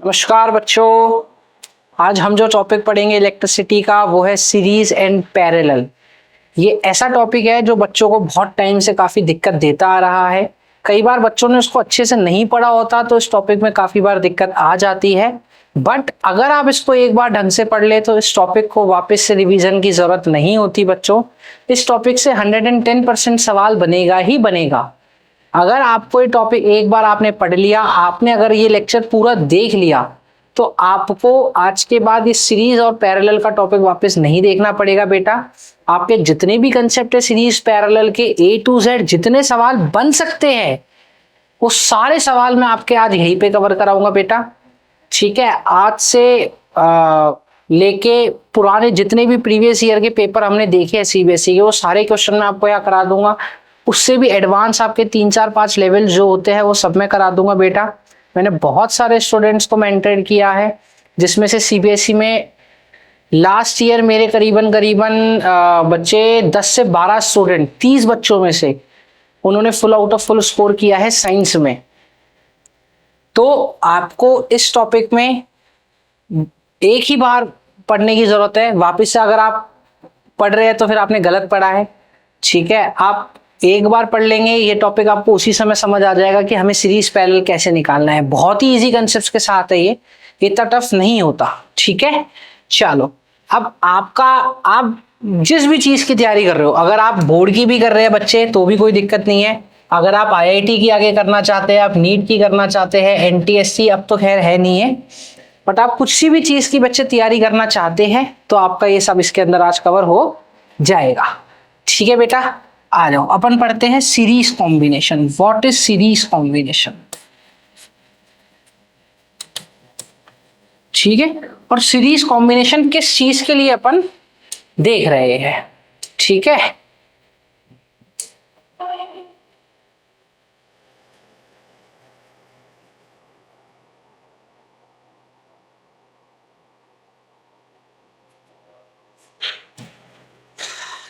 नमस्कार बच्चों। आज हम जो टॉपिक पढ़ेंगे इलेक्ट्रिसिटी का वो है सीरीज एंड पैरेलल। ये ऐसा टॉपिक है जो बच्चों को बहुत टाइम से काफी दिक्कत देता आ रहा है। कई बार बच्चों ने उसको अच्छे से नहीं पढ़ा होता तो इस टॉपिक में काफी बार दिक्कत आ जाती है। बट अगर आप इसको एक बार ढंग से पढ़ ले तो इस टॉपिक को वापस से रिवीजन की जरूरत नहीं होती बच्चों। इस टॉपिक से 110% सवाल बनेगा ही बनेगा। अगर आपको ये टॉपिक एक बार आपने पढ़ लिया, आपने अगर ये लेक्चर पूरा देख लिया तो आपको आज के बाद इस सीरीज और पैरेलल का टॉपिक वापस नहीं देखना पड़ेगा बेटा। आपके जितने भी कंसेप्ट है सीरीज पैरेलल के A to Z जितने सवाल बन सकते हैं वो सारे सवाल मैं आपके आज यहीं पे कवर कराऊंगा बेटा। ठीक है, आज से लेके पुराने जितने भी प्रीवियस ईयर के पेपर हमने देखे हैं CBSE के वो सारे क्वेश्चन मैं आपको यहाँ करा दूंगा। उससे भी एडवांस आपके 3-4-5 लेवल जो होते हैं वो सब मैं करा दूंगा बेटा। मैंने बहुत सारे स्टूडेंट्स को मेंटर किया है जिसमें से CBSE में लास्ट ईयर मेरे करीबन बच्चे 10 से 12 स्टूडेंट 30 बच्चों में से उन्होंने full out of full score किया है साइंस में। तो आपको इस टॉपिक में एक ही बार पढ़ने की जरूरत है। वापिस से अगर आप पढ़ रहे हैं तो फिर आपने गलत पढ़ा है। ठीक है, आप एक बार पढ़ लेंगे ये टॉपिक आपको उसी समय समझ आ जाएगा कि हमें सीरीज पैरेलल कैसे निकालना है। बहुत ही इजी कंसेप्ट्स के साथ है ये इतना टफ नहीं होता। ठीक है, चलो अब आप जिस भी चीज की तैयारी कर रहे हो, अगर आप बोर्ड की भी कर रहे हैं बच्चे तो भी कोई दिक्कत नहीं है। अगर आप IIT की आगे करना चाहते हैं, आप नीट की करना चाहते हैं, NTSC अब तो खैर है नहीं है, बट आप कुछ सी भी चीज की बच्चे तैयारी करना चाहते हैं तो आपका ये सब इसके अंदर आज कवर हो जाएगा। ठीक है बेटा, आ जाओ अपन पढ़ते हैं series combination. What is series combination? ठीक है, और सीरीज कॉम्बिनेशन किस चीज के लिए अपन देख रहे हैं? ठीक है,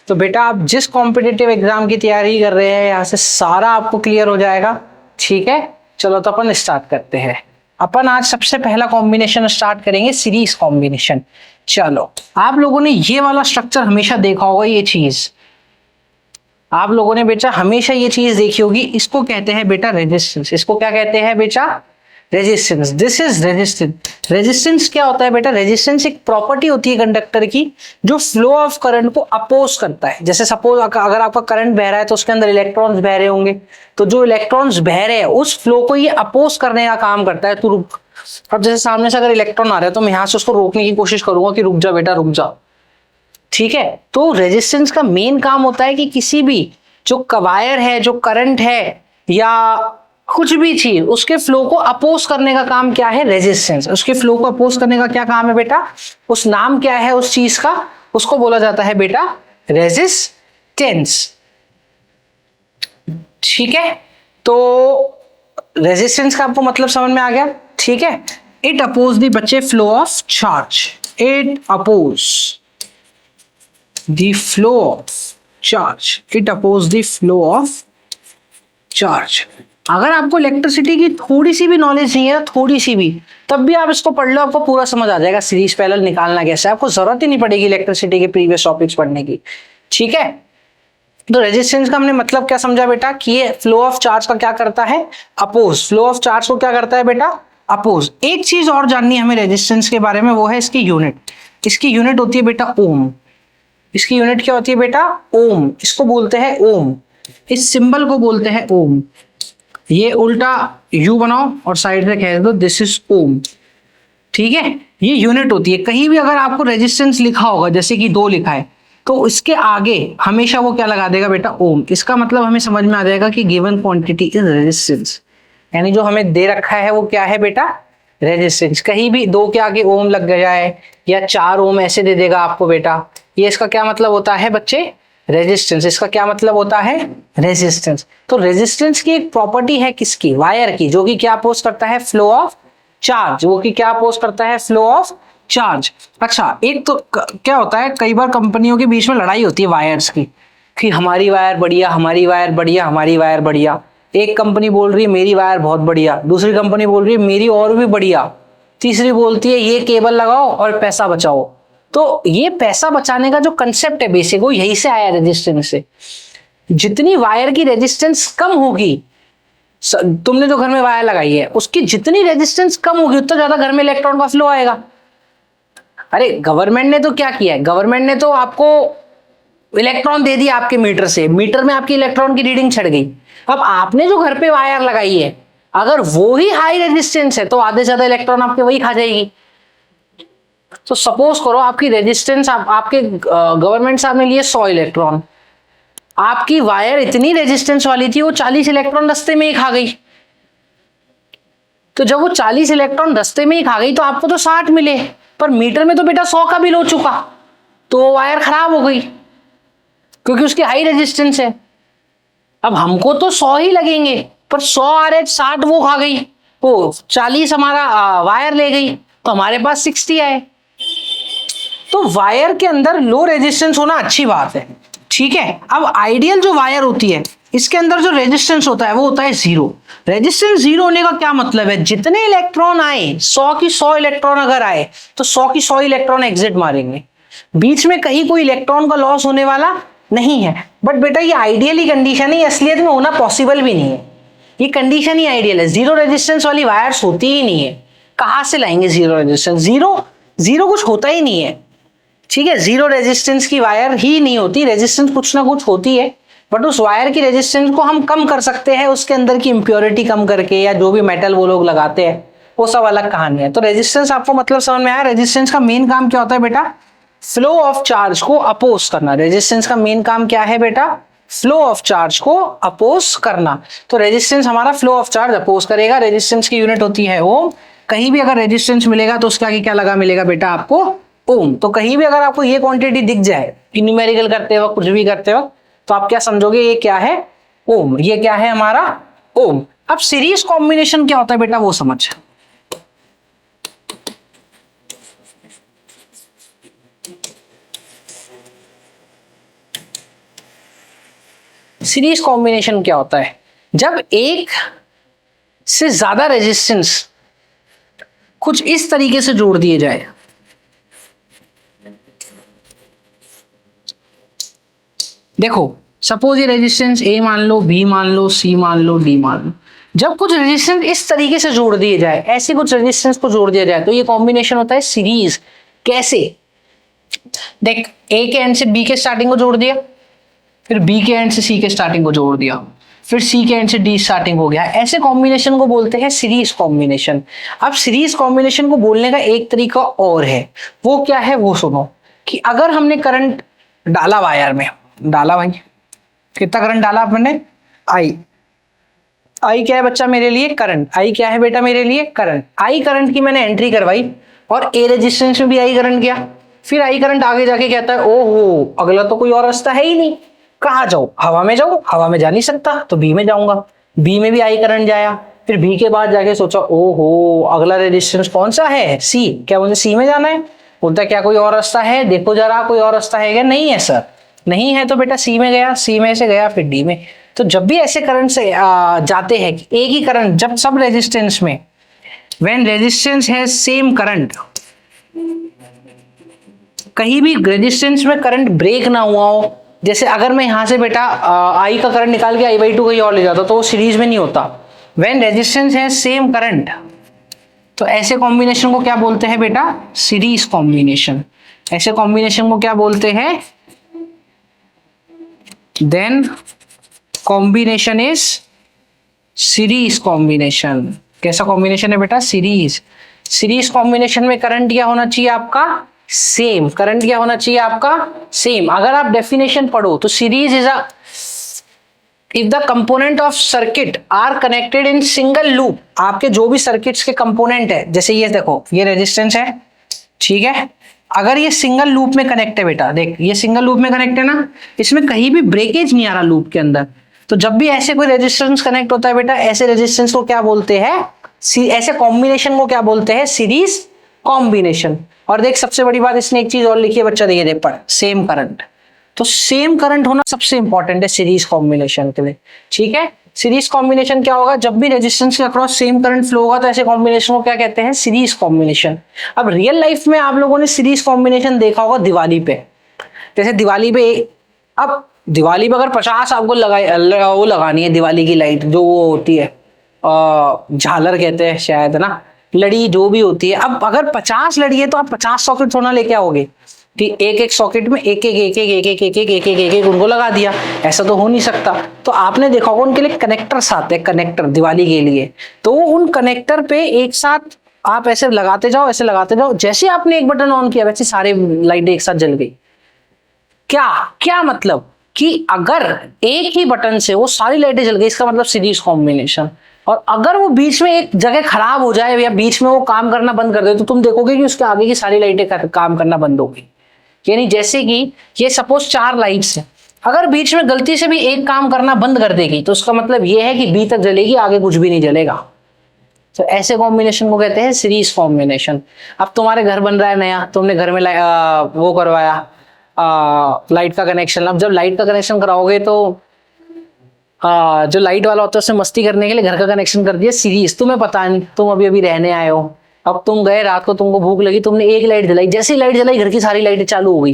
तो बेटा आप जिस कॉम्पिटिटिव एग्जाम की तैयारी कर रहे हैं यहां से सारा आपको क्लियर हो जाएगा। ठीक है, चलो तो अपन स्टार्ट करते हैं। अपन आज सबसे पहला कॉम्बिनेशन स्टार्ट करेंगे सीरीज कॉम्बिनेशन। चलो, आप लोगों ने ये वाला स्ट्रक्चर हमेशा देखा होगा। ये चीज आप लोगों ने बेटा हमेशा ये चीज देखी होगी। इसको कहते हैं बेटा रेजिस्टेंस। इसको क्या कहते हैं बेटा? Resistance. This is resistance. Resistance क्या होता है बेटा? रेजिस्टेंस एक प्रॉपर्टी होती है कंडक्टर की जो फ्लो ऑफ करंट को अपोज करता है। जैसे सपोज अगर आपका करंट बह रहा है तो उसके अंदर इलेक्ट्रॉन्स बह रहे होंगे, तो जो इलेक्ट्रॉन्स बह रहे हैं उस फ्लो को ये अपोज करने का काम करता है। तो रुक, अब जैसे सामने से अगर इलेक्ट्रॉन आ रहा है तो मैं यहां से उसको रोकने की कोशिश करूंगा कि रुक जा बेटा रुक जा। ठीक है, तो रेजिस्टेंस का मेन काम होता है कि किसी भी जो वायर है, जो करंट है या कुछ भी चीज, उसके फ्लो को अपोज करने का काम क्या है? रेजिस्टेंस। उसके फ्लो को अपोज करने का क्या काम है बेटा? उस नाम क्या है उस चीज का? उसको बोला जाता है बेटा रेजिस्टेंस। ठीक है, तो रेजिस्टेंस का आपको मतलब समझ में आ गया। ठीक है, इट अपोज द बच्चे flow of charge. It oppose the flow of charge. It oppose the flow of charge. अगर आपको इलेक्ट्रिसिटी की थोड़ी सी भी नॉलेज नहीं है, थोड़ी सी भी, तब भी आप इसको पढ़ लो, आपको पूरा समझ आ जाएगा सीरीज पैरेलल निकालना कैसे। आपको जरूरत ही नहीं पड़ेगी इलेक्ट्रिसिटी के प्रीवियस टॉपिक्स पढ़ने की। ठीक है, तो रेजिस्टेंस का हमने मतलब क्या समझा बेटा कि ये फ्लो ऑफ चार्ज का क्या करता है? अपोज। फ्लो ऑफ चार्ज को क्या करता है बेटा? अपोज। एक चीज और जाननी है हमें रेजिस्टेंस के बारे में, वो है इसकी यूनिट। इसकी यूनिट होती है बेटा ओम। इसकी यूनिट क्या होती है बेटा? ओम। इसको बोलते हैं ओम। इस सिंबल को बोलते हैं ओम। ये उल्टा U बनाओ और साइड से कह दो दिस इज ओम। ठीक है, ये यूनिट होती है। कहीं भी अगर आपको रेजिस्टेंस लिखा होगा, जैसे कि 2 लिखा है, तो इसके आगे हमेशा वो क्या लगा देगा बेटा? ओम। इसका मतलब हमें समझ में आ जाएगा कि गिवन क्वांटिटी इज रेजिस्टेंस, यानी जो हमें दे रखा है वो क्या है बेटा? रेजिस्टेंस। कहीं भी 2 के आगे ओम लग जाए या 4 ओम ऐसे दे देगा आपको बेटा, ये इसका क्या मतलब होता है बच्चे? रेजिस्टेंस। इसका क्या मतलब होता है? रेजिस्टेंस। तो रेजिस्टेंस की एक प्रॉपर्टी है किसकी? वायर की, जो कि क्या अपोज करता है? Flow of charge. वो कि क्या अपोज करता है? Flow of charge. अच्छा, एक तो क्या होता है, कई बार कंपनियों के बीच में लड़ाई होती है वायर्स की कि हमारी वायर बढ़िया, हमारी वायर बढ़िया, हमारी वायर बढ़िया। एक कंपनी बोल रही है मेरी वायर बहुत बढ़िया, दूसरी कंपनी बोल रही है मेरी और भी बढ़िया। तीसरी बोलती है ये केबल लगाओ और पैसा बचाओ। तो ये पैसा बचाने का जो कंसेप्ट है बेसिक, वो यही से आया रेजिस्टेंस से। जितनी वायर की रेजिस्टेंस कम होगी, तुमने जो घर में वायर लगाई है उसकी जितनी रेजिस्टेंस कम होगी उतना ज्यादा घर में इलेक्ट्रॉन का फ्लो आएगा। अरे गवर्नमेंट ने तो क्या किया है, गवर्नमेंट ने तो आपको इलेक्ट्रॉन दे दिया आपके मीटर से, मीटर में आपकी इलेक्ट्रॉन की रीडिंग चढ़ गई। अब आपने जो घर पे वायर लगाई है अगर वो ही हाई रेजिस्टेंस है तो आधे से ज्यादा इलेक्ट्रॉन आपके वही खा जाएगी। तो सपोज करो आपकी रेजिस्टेंस आपके गवर्नमेंट साहब ने लिए 100 इलेक्ट्रॉन, आपकी वायर इतनी रेजिस्टेंस वाली थी वो 40 इलेक्ट्रॉन रास्ते में ही खा गई। तो जब वो 40 इलेक्ट्रॉन रास्ते में ही खा गई तो आपको तो 60 मिले, पर मीटर में तो बेटा 100 का बिल हो चुका, तो वो वायर खराब हो गई क्योंकि उसकी हाई रेजिस्टेंस है। अब हमको तो 100 ही लगेंगे, पर 100 आ रहे 60 वो खा गई, वो 40 हमारा वायर ले गई, तो हमारे पास 60 आए। तो वायर के अंदर लो रेजिस्टेंस होना अच्छी बात है, ठीक है। अब आइडियल जो वायर होती है इसके अंदर जो रेजिस्टेंस होता है वो होता है 0। रेजिस्टेंस 0 होने का क्या मतलब है, जितने इलेक्ट्रॉन आए 100 की 100 इलेक्ट्रॉन अगर आए तो 100 की 100 इलेक्ट्रॉन एग्जिट मारेंगे, बीच में कहीं कोई इलेक्ट्रॉन का लॉस होने वाला नहीं है। बट बेटा ये आइडियली कंडीशन है, असलियत में होना पॉसिबल भी नहीं है। ये कंडीशन ही आइडियल है, जीरो रेजिस्टेंस वाली वायर्स होती ही नहीं है। कहां से लाएंगे जीरो रेजिस्टेंस, जीरो कुछ होता ही नहीं है, ठीक है। जीरो रेजिस्टेंस की वायर ही नहीं होती, रेजिस्टेंस कुछ ना कुछ होती है, बट उस वायर की रेजिस्टेंस को हम कम कर सकते हैं उसके अंदर की इंप्योरिटी कम करके, या जो भी मेटल वो लोग लगाते हैं वो सब अलग कहानी है। तो रेजिस्टेंस आपको मतलब समझ में आया। रेजिस्टेंस का मेन काम क्या होता है बेटा, फ्लो ऑफ चार्ज को अपोज करना। रेजिस्टेंस का मेन काम क्या है बेटा, फ्लो ऑफ चार्ज को अपोज करना। तो रेजिस्टेंस हमारा फ्लो ऑफ चार्ज अपोज करेगा। रेजिस्टेंस की यूनिट होती है ओम। कहीं भी अगर रेजिस्टेंस मिलेगा तो उसका क्या लगा मिलेगा बेटा आपको, ओम। तो कहीं भी अगर आपको ये क्वांटिटी दिख जाए न्यूमेरिकल करते वक्त, कुछ भी करते वक्त, तो आप क्या समझोगे ये क्या है, ओम। ये क्या है हमारा, ओम। अब सीरीज कॉम्बिनेशन क्या होता है बेटा वो समझ। सीरीज कॉम्बिनेशन क्या होता है, जब एक से ज्यादा रेजिस्टेंस कुछ इस तरीके से जोड़ दिए जाए, देखो सपोज ये रेजिस्टेंस ए मान लो, बी मान लो, सी मान लो, डी मान लो, जब कुछ रेजिस्टेंस इस तरीके से जोड़ दिए जाए, ऐसे कुछ रेजिस्टेंस को जोड़ दिया जाए, तो ये कॉम्बिनेशन होता है सीरीज। कैसे, देख ए के एंड से बी के स्टार्टिंग को जोड़ दिया, फिर बी के एंड से सी के स्टार्टिंग को जोड़ दिया, फिर सी के एंड से डी स्टार्टिंग हो गया, ऐसे कॉम्बिनेशन को बोलते हैं सीरीज कॉम्बिनेशन। अब सीरीज कॉम्बिनेशन को बोलने का एक तरीका और है, वो क्या है वो सुनो। कि अगर हमने करंट डाला वायर में, डाला भाई, कितना करंट डाला आपने, आई। आई क्या है बच्चा मेरे लिए, करंट। आई क्या है बेटा मेरे लिए, करंट। आई करंट की मैंने एंट्री करवाई और ए रेजिस्टेंस में भी आई करंट गया। फिर आई करंट आगे जाके कहता है ओहो अगला तो कोई और रास्ता है ही नहीं, कहाँ जाऊं, हवा में जाऊं, हवा में जा नहीं सकता तो बी में जाऊंगा। बी में भी आई करंट जाया, फिर बी के बाद जाके सोचा ओहो अगला रेजिस्टेंस कौन सा है, सी। क्या मुझे सी में जाना है, बोलता क्या कोई और रास्ता है, देखो जरा कोई और रास्ता है क्या, नहीं है सर, नहीं है। तो बेटा सी में गया, सी में से गया फिर डी में। तो जब भी ऐसे करंट से जाते हैं एक ही करंट, जब सब रेजिस्टेंस में, when resistance has same current, कहीं भी रेजिस्टेंस में करंट ब्रेक ना हुआ हो, जैसे अगर मैं यहां से बेटा आई का करंट निकाल के I/2 कहीं और ले जाता तो वो सीरीज में नहीं होता। When resistance has same current, तो ऐसे कॉम्बिनेशन को क्या बोलते हैं बेटा, सीरीज कॉम्बिनेशन। ऐसे कॉम्बिनेशन को क्या बोलते हैं, then combination is series combination. कैसा कॉम्बिनेशन है बेटा, सीरीज। सीरीज कॉम्बिनेशन में करंट क्या होना चाहिए आपका, सेम। करंट क्या होना चाहिए आपका, सेम। अगर आप डेफिनेशन पढ़ो तो series is a, if the component of circuit are connected in single loop, आपके जो भी सर्किट्स के कंपोनेंट है, जैसे ये देखो ये रेजिस्टेंस है, ठीक है, अगर ये सिंगल लूप में कनेक्ट है बेटा, देख ये सिंगल लूप में कनेक्ट है ना, इसमें कहीं भी ब्रेकेज नहीं आ रहा लूप के अंदर, तो जब भी ऐसे कोई रेजिस्टेंस कनेक्ट होता है बेटा, ऐसे रेजिस्टेंस को क्या बोलते हैं, ऐसे कॉम्बिनेशन को क्या बोलते हैं, सीरीज कॉम्बिनेशन। और देख सबसे बड़ी बात इसने एक चीज और लिखी है बच्चा, देखिए देख पढ़, सेम करंट। तो सेम करंट होना सबसे इंपॉर्टेंट है सीरीज कॉम्बिनेशन के लिए, ठीक है। सीरीज कॉम्बिनेशन क्या होगा, जब भी रेजिस्टेंस के अक्रॉस सेम करंट फ्लो होगा तो ऐसे कॉम्बिनेशन को क्या कहते हैं, सीरीज कॉम्बिनेशन। अब रियल लाइफ में आप लोगों ने सीरीज कॉम्बिनेशन देखा होगा दिवाली पे, जैसे दिवाली पे, अब दिवाली पे अगर 50 आपको वो लगानी है दिवाली की लाइट, जो वो होती है झालर कहते हैं शायद ना, लड़ी जो भी होती है। अब अगर 50 लड़ी है तो आप 50 सॉकेट थोड़ा लेके आओगे कि एक एक सॉकेट में एक एक एक एक एक एक एक एक एक एक एक एक उनको लगा दिया, ऐसा तो हो नहीं सकता। तो आपने देखा होगा उनके लिए कनेक्टर्स आते हैं, कनेक्टर दिवाली के लिए, तो उन कनेक्टर पे एक साथ आप ऐसे लगाते जाओ, ऐसे लगाते जाओ, जैसे आपने एक बटन ऑन किया वैसे सारे लाइटें एक साथ जल गई। क्या क्या मतलब कि अगर एक ही बटन से वो सारी लाइटें जल गई, इसका मतलब सीरीज कॉम्बिनेशन। और अगर वो बीच में एक जगह खराब हो जाए या बीच में वो काम करना बंद कर दे तो तुम देखोगे कि उसके आगे की सारी लाइटें काम करना बंद हो गई। यानी जैसे कि ये सपोज 4 लाइट्स है, अगर बीच में गलती से भी एक काम करना बंद कर देगी तो उसका मतलब ये है कि बी तक जलेगी, आगे कुछ भी नहीं जलेगा। तो ऐसे कॉम्बिनेशन को कहते हैं सीरीज कॉम्बिनेशन। अब तुम्हारे घर बन रहा है नया, तुमने घर में वो करवाया लाइट का कनेक्शन। अब जब लाइट का कनेक्शन कराओगे तो जो लाइट वाला होता है उससे मस्ती करने के लिए घर का कनेक्शन कर दिया सीरीज, तुम्हें पता नहीं, तुम अभी अभी रहने आए हो, अब तुम गए रात को, तुमको भूख लगी, तुमने एक लाइट जलाई, जैसी लाइट जलाई घर की सारी लाइटें चालू हो गई,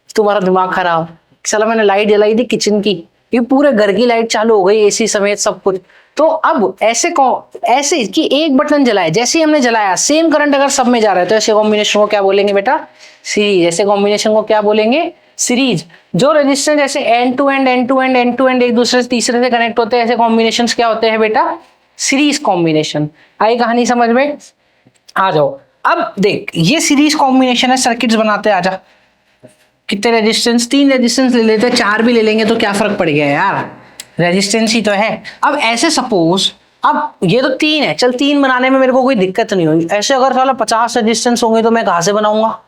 तुम्हारा दिमाग खराब, चला मैंने लाइट जलाई थी किचन की, ये पूरे घर की लाइट चालू हो गई, एसी समेत सब कुछ। तो अब ऐसे कि एक बटन जलाए, जैसे ही हमने जलाया सेम करंट अगर सब में जा रहा है तो ऐसे कॉम्बिनेशन को क्या बोलेंगे बेटा, सीरीज। ऐसे कॉम्बिनेशन को क्या बोलेंगे, सीरीज। जो रेजिस्टेंस जैसे एंड टू एंड एक दूसरे से तीसरे से कनेक्ट होते हैं, ऐसे कॉम्बिनेशन क्या होते हैं बेटा, सीरीज कॉम्बिनेशन। आई कहानी समझ में, आ जाओ। अब देख ये सीरीज कॉम्बिनेशन है, सर्किट्स बनाते हैं, आजा। कितने रेजिस्टेंस, 3 रेजिस्टेंस ले लेते हैं, 4 भी ले लेंगे तो क्या फर्क पड़ गया यार, रेजिस्टेंस ही तो है। अब ऐसे सपोज, अब ये तो 3 है, चल 3 बनाने में मेरे को कोई दिक्कत नहीं होगी। ऐसे अगर साला 50 रेजिस्टेंस होंगे तो मैं कहां से बनाऊंगा,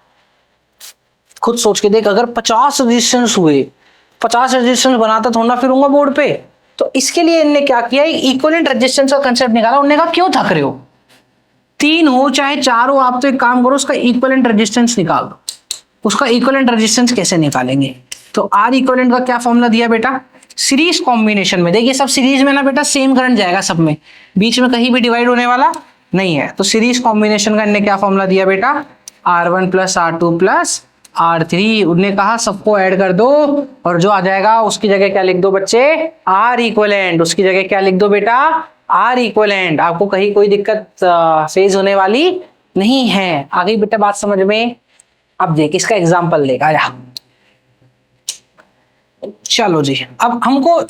खुद सोच के देख। अगर 50 रेजिस्टेंस हुए, 50 रेजिस्टेंस बनाता थोड़ा फिरूंगा बोर्ड पे। तो इसके लिए इनने क्या किया, इक्विवेलेंट रेजिस्टेंस का कंसेप्ट निकाला। उन्होंने कहा क्यों थक रहे हो, 3 हो चाहे 4 हो, आप तो एक काम करो, उसका इक्विवेलेंट रेजिस्टेंस निकाल दो। उसका इक्विवेलेंट रेजिस्टेंस कैसे निकालेंगे, तो आर इक्विवेलेंट का क्या फॉर्मूला दिया बेटा, सीरीज कॉम्बिनेशन में। देखिए सब सीरीज में ना बेटा सेम करंट जाएगा सब में, बीच में कहीं भी डिवाइड होने वाला नहीं है। तो सीरीज कॉम्बिनेशन का इनने क्या फॉर्मूला दिया बेटा, R1 plus R2 plus R3। उनने कहा सबको ऐड कर दो और जो आ जाएगा उसकी जगह क्या लिख दो बच्चे, आर इक्विवेलेंट। उसकी जगह क्या लिख दो बेटा, आर इक्विवेलेंट। आपको कहीं कोई दिक्कत फेस होने वाली नहीं है। आ गई बेटा बात समझ में। अब देख इसका एग्जाम्पल देख, आया। चलो जी, अब हमको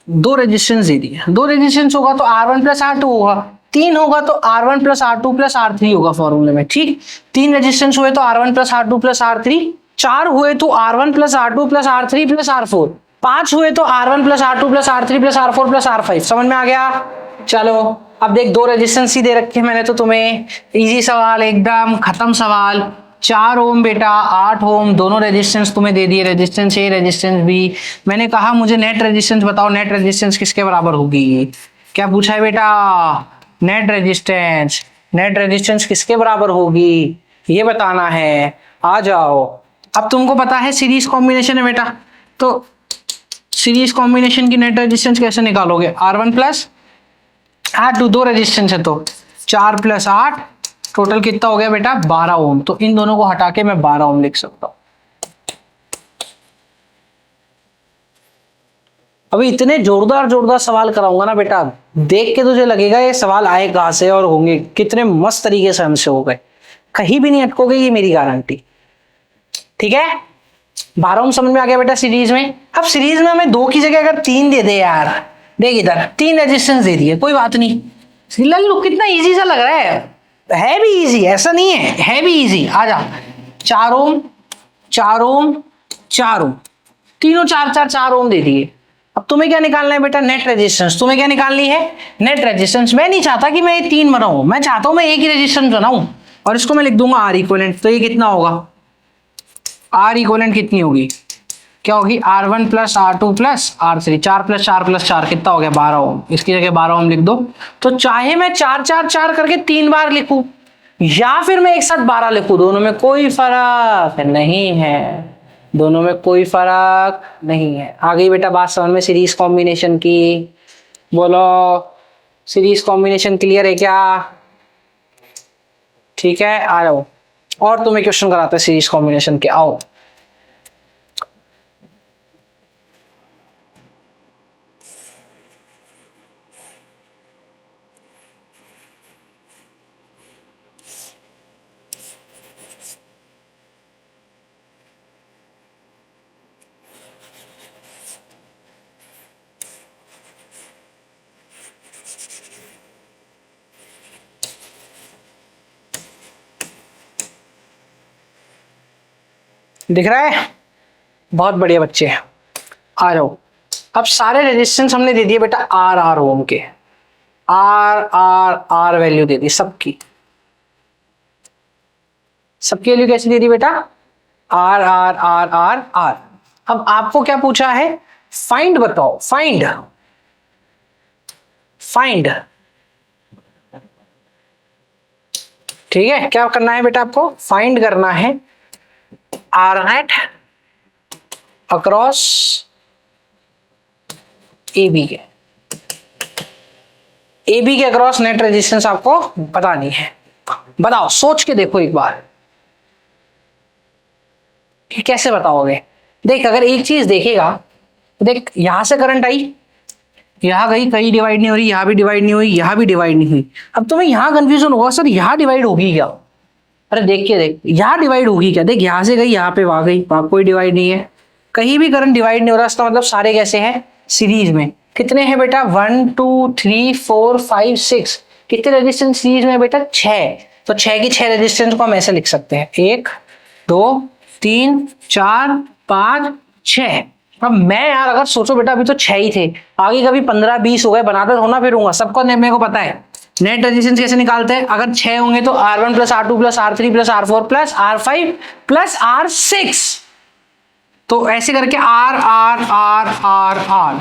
2 रेजिस्टेंस दे दिए, 2 रेजिस्टेंस होगा तो R1 प्लस R2 होगा, 3 होगा तो R1 plus R2 plus R3 होगा फॉर्मूले में, ठीक। 3 रेजिस्टेंस हुए तो R1 plus R2 plus R3, 4 हुए तो R1 plus R2 plus R3 plus R4, 5 हुए तो R1 plus R2 plus R3 plus R4 plus R5। समझ में आ गया। चलो अब देख 2 रेजिस्टेंस ही दे रखे मैंने तो तुम्हें, इजी सवाल एकदम, खत्म सवाल। 4 ओम बेटा 8 ओम दोनों रेजिस्टेंस तुम्हें दे दिए, रेजिस्टेंस ए रेजिस्टेंस बी। मैंने कहा मुझे नेट रेजिस्टेंस बताओ, नेट रेजिस्टेंस किसके बराबर होगी, क्या पूछा है बेटा, नेट रेजिस्टेंस। नेट रेजिस्टेंस किसके बराबर होगी ये बताना है। आ जाओ, अब तुमको पता है सीरीज कॉम्बिनेशन है बेटा, तो सीरीज कॉम्बिनेशन की नेट रेजिस्टेंस कैसे निकालोगे, R1 प्लस R2, 2 रेजिस्टेंस है तो 4 प्लस 8, टोटल कितना हो गया बेटा 12 ओम। तो इन दोनों को हटा के मैं 12 ओम लिख सकता हूं। अभी इतने जोरदार सवाल कराऊंगा ना बेटा, देख के तुझे लगेगा ये सवाल आए कहां से और होंगे कितने मस्त तरीके से हमसे हो गए, कहीं भी नहीं अटकोगे, ये मेरी गारंटी, ठीक है। 12 ओम समझ में आ गया बेटा सीरीज में। अब सीरीज में हमें 2 की जगह अगर 3 दे दे यार, देख इधर 3 रेजिस्टेंस दे दिए, कोई बात नहीं। लल्लू कितना इजी सा लग रहा है भी इजी, ऐसा नहीं है भी इजी। आ जा, 4 ओम 4 ओम 4 ओम, तीनों 4 ओम दे दिए। अब तुम्हें क्या निकालना है बेटा, नेट रेजिस्टेंस। तुम्हें क्या निकालनी है, नेट रेजिस्टेंस। मैं नहीं चाहता कि मैं ये 3 बनाऊं, मैं चाहता हूं मैं एक ही रेजिस्टेंस बनाऊं और इसको मैं लिख दूंगा आर इक्विवेलेंट। तो ये कितना होगा, आर इक्विवेलेंट कितनी होगी, क्या होगी, R1 plus R2 plus R3, 4 plus 4 plus 4 कितना हो गया 12 ओम। इसकी जगह 12 ओम लिख दो। तो चाहे मैं 4 करके 3 बार लिखूं या फिर मैं एक साथ 12 लिखूं, दोनों में कोई फर्क नहीं है। दोनों में कोई फर्क नहीं है। आ गई बेटा बात समझ में सीरीज कॉम्बिनेशन की? बोलो, सीरीज कॉम्बिनेशन क्लियर है क्या? ठीक है, आ जाओ और तुम्हें क्वेश्चन कराते हैं सीरीज कॉम्बिनेशन के, आओ। दिख रहा है? बहुत बढ़िया बच्चे, आ जाओ। अब सारे रेजिस्टेंस हमने दे दिए बेटा आर आर ओम के, आर आर आर वैल्यू दे दी सबकी। सबकी वैल्यू कैसे दे दी बेटा? R R R R R. अब आपको क्या पूछा है? फाइंड बताओ, फाइंड फाइंड। ठीक है, क्या करना है बेटा? आपको फाइंड करना है आर नेट अक्रॉस AB के, AB के अक्रॉस नेट रेजिस्टेंस आपको बतानी है। बताओ, सोच के देखो एक बार कि कैसे बताओगे। देख, अगर एक चीज देखेगा, देख यहां से करंट आई, यहां गई, कहीं डिवाइड नहीं हो रही, यहां भी डिवाइड नहीं हुई, यहां भी डिवाइड नहीं हुई। अब तुम्हें यहां कंफ्यूजन होगा, सर यहां डिवाइड होगी क्या? अरे देख के देख, यहां डिवाइड होगी क्या? देख, यहां से गई, यहां पे वहां गई, वहां कोई डिवाइड नहीं है, कहीं भी करंट डिवाइड नहीं हो रहा। इसका मतलब सारे कैसे हैं? सीरीज में। कितने हैं बेटा? 1 2 3 4 5 6। कितने रेजिस्टेंस सीरीज में बेटा? 6। तो 6 की 6 रेजिस्टेंस को हम ऐसे लिख सकते हैं, 1 2 3 4 5 6। अब मैं यार अगर सोचो बेटा, अभी तो 6 ही थे, आगे कभी 15 20 हो गए, बनाते होना फिरूंगा, सबको मेरे को पता है। नेट रेजिस्टेंस कैसे निकालते हैं? अगर 6 होंगे तो R1 plus R2 plus R3 plus R4 plus R5 plus R6। तो ऐसे करके R R R R R।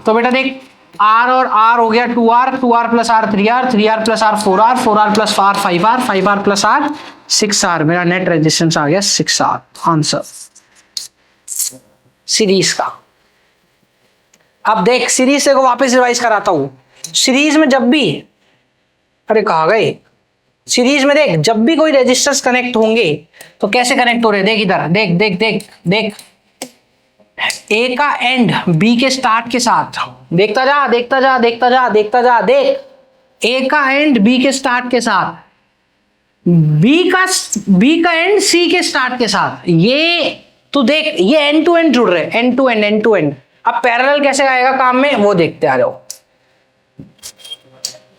तो बेटा देख, R और R हो गया 2R, 2R plus R 3R, 3R plus R 4R, 4R plus R 5R, 5R plus R 6R। मेरा नेट रेजिस्टेंस आ गया 6R। आंसर सीरीज का। अब देख, सीरीज से को वापस रिवाइज कराता हूं। सीरीज में जब भी, अरे कहा गए, सीरीज में देख जब भी कोई रेजिस्टर्स कनेक्ट होंगे तो कैसे कनेक्ट हो रहे हैं? देख इधर, देख देख देख देख, ए का एंड बी के स्टार्ट के साथ, देखता जा देखता जा देखता जा देखता जा, देख ए का एंड बी के स्टार्ट के साथ, बी का एंड सी के स्टार्ट के साथ। ये तो देख, ये एंड टू एंड जुड़ रहे हैं, end to end end to end. अब पैरेलल कैसे आएगा काम में, वो देखते आ जाओ।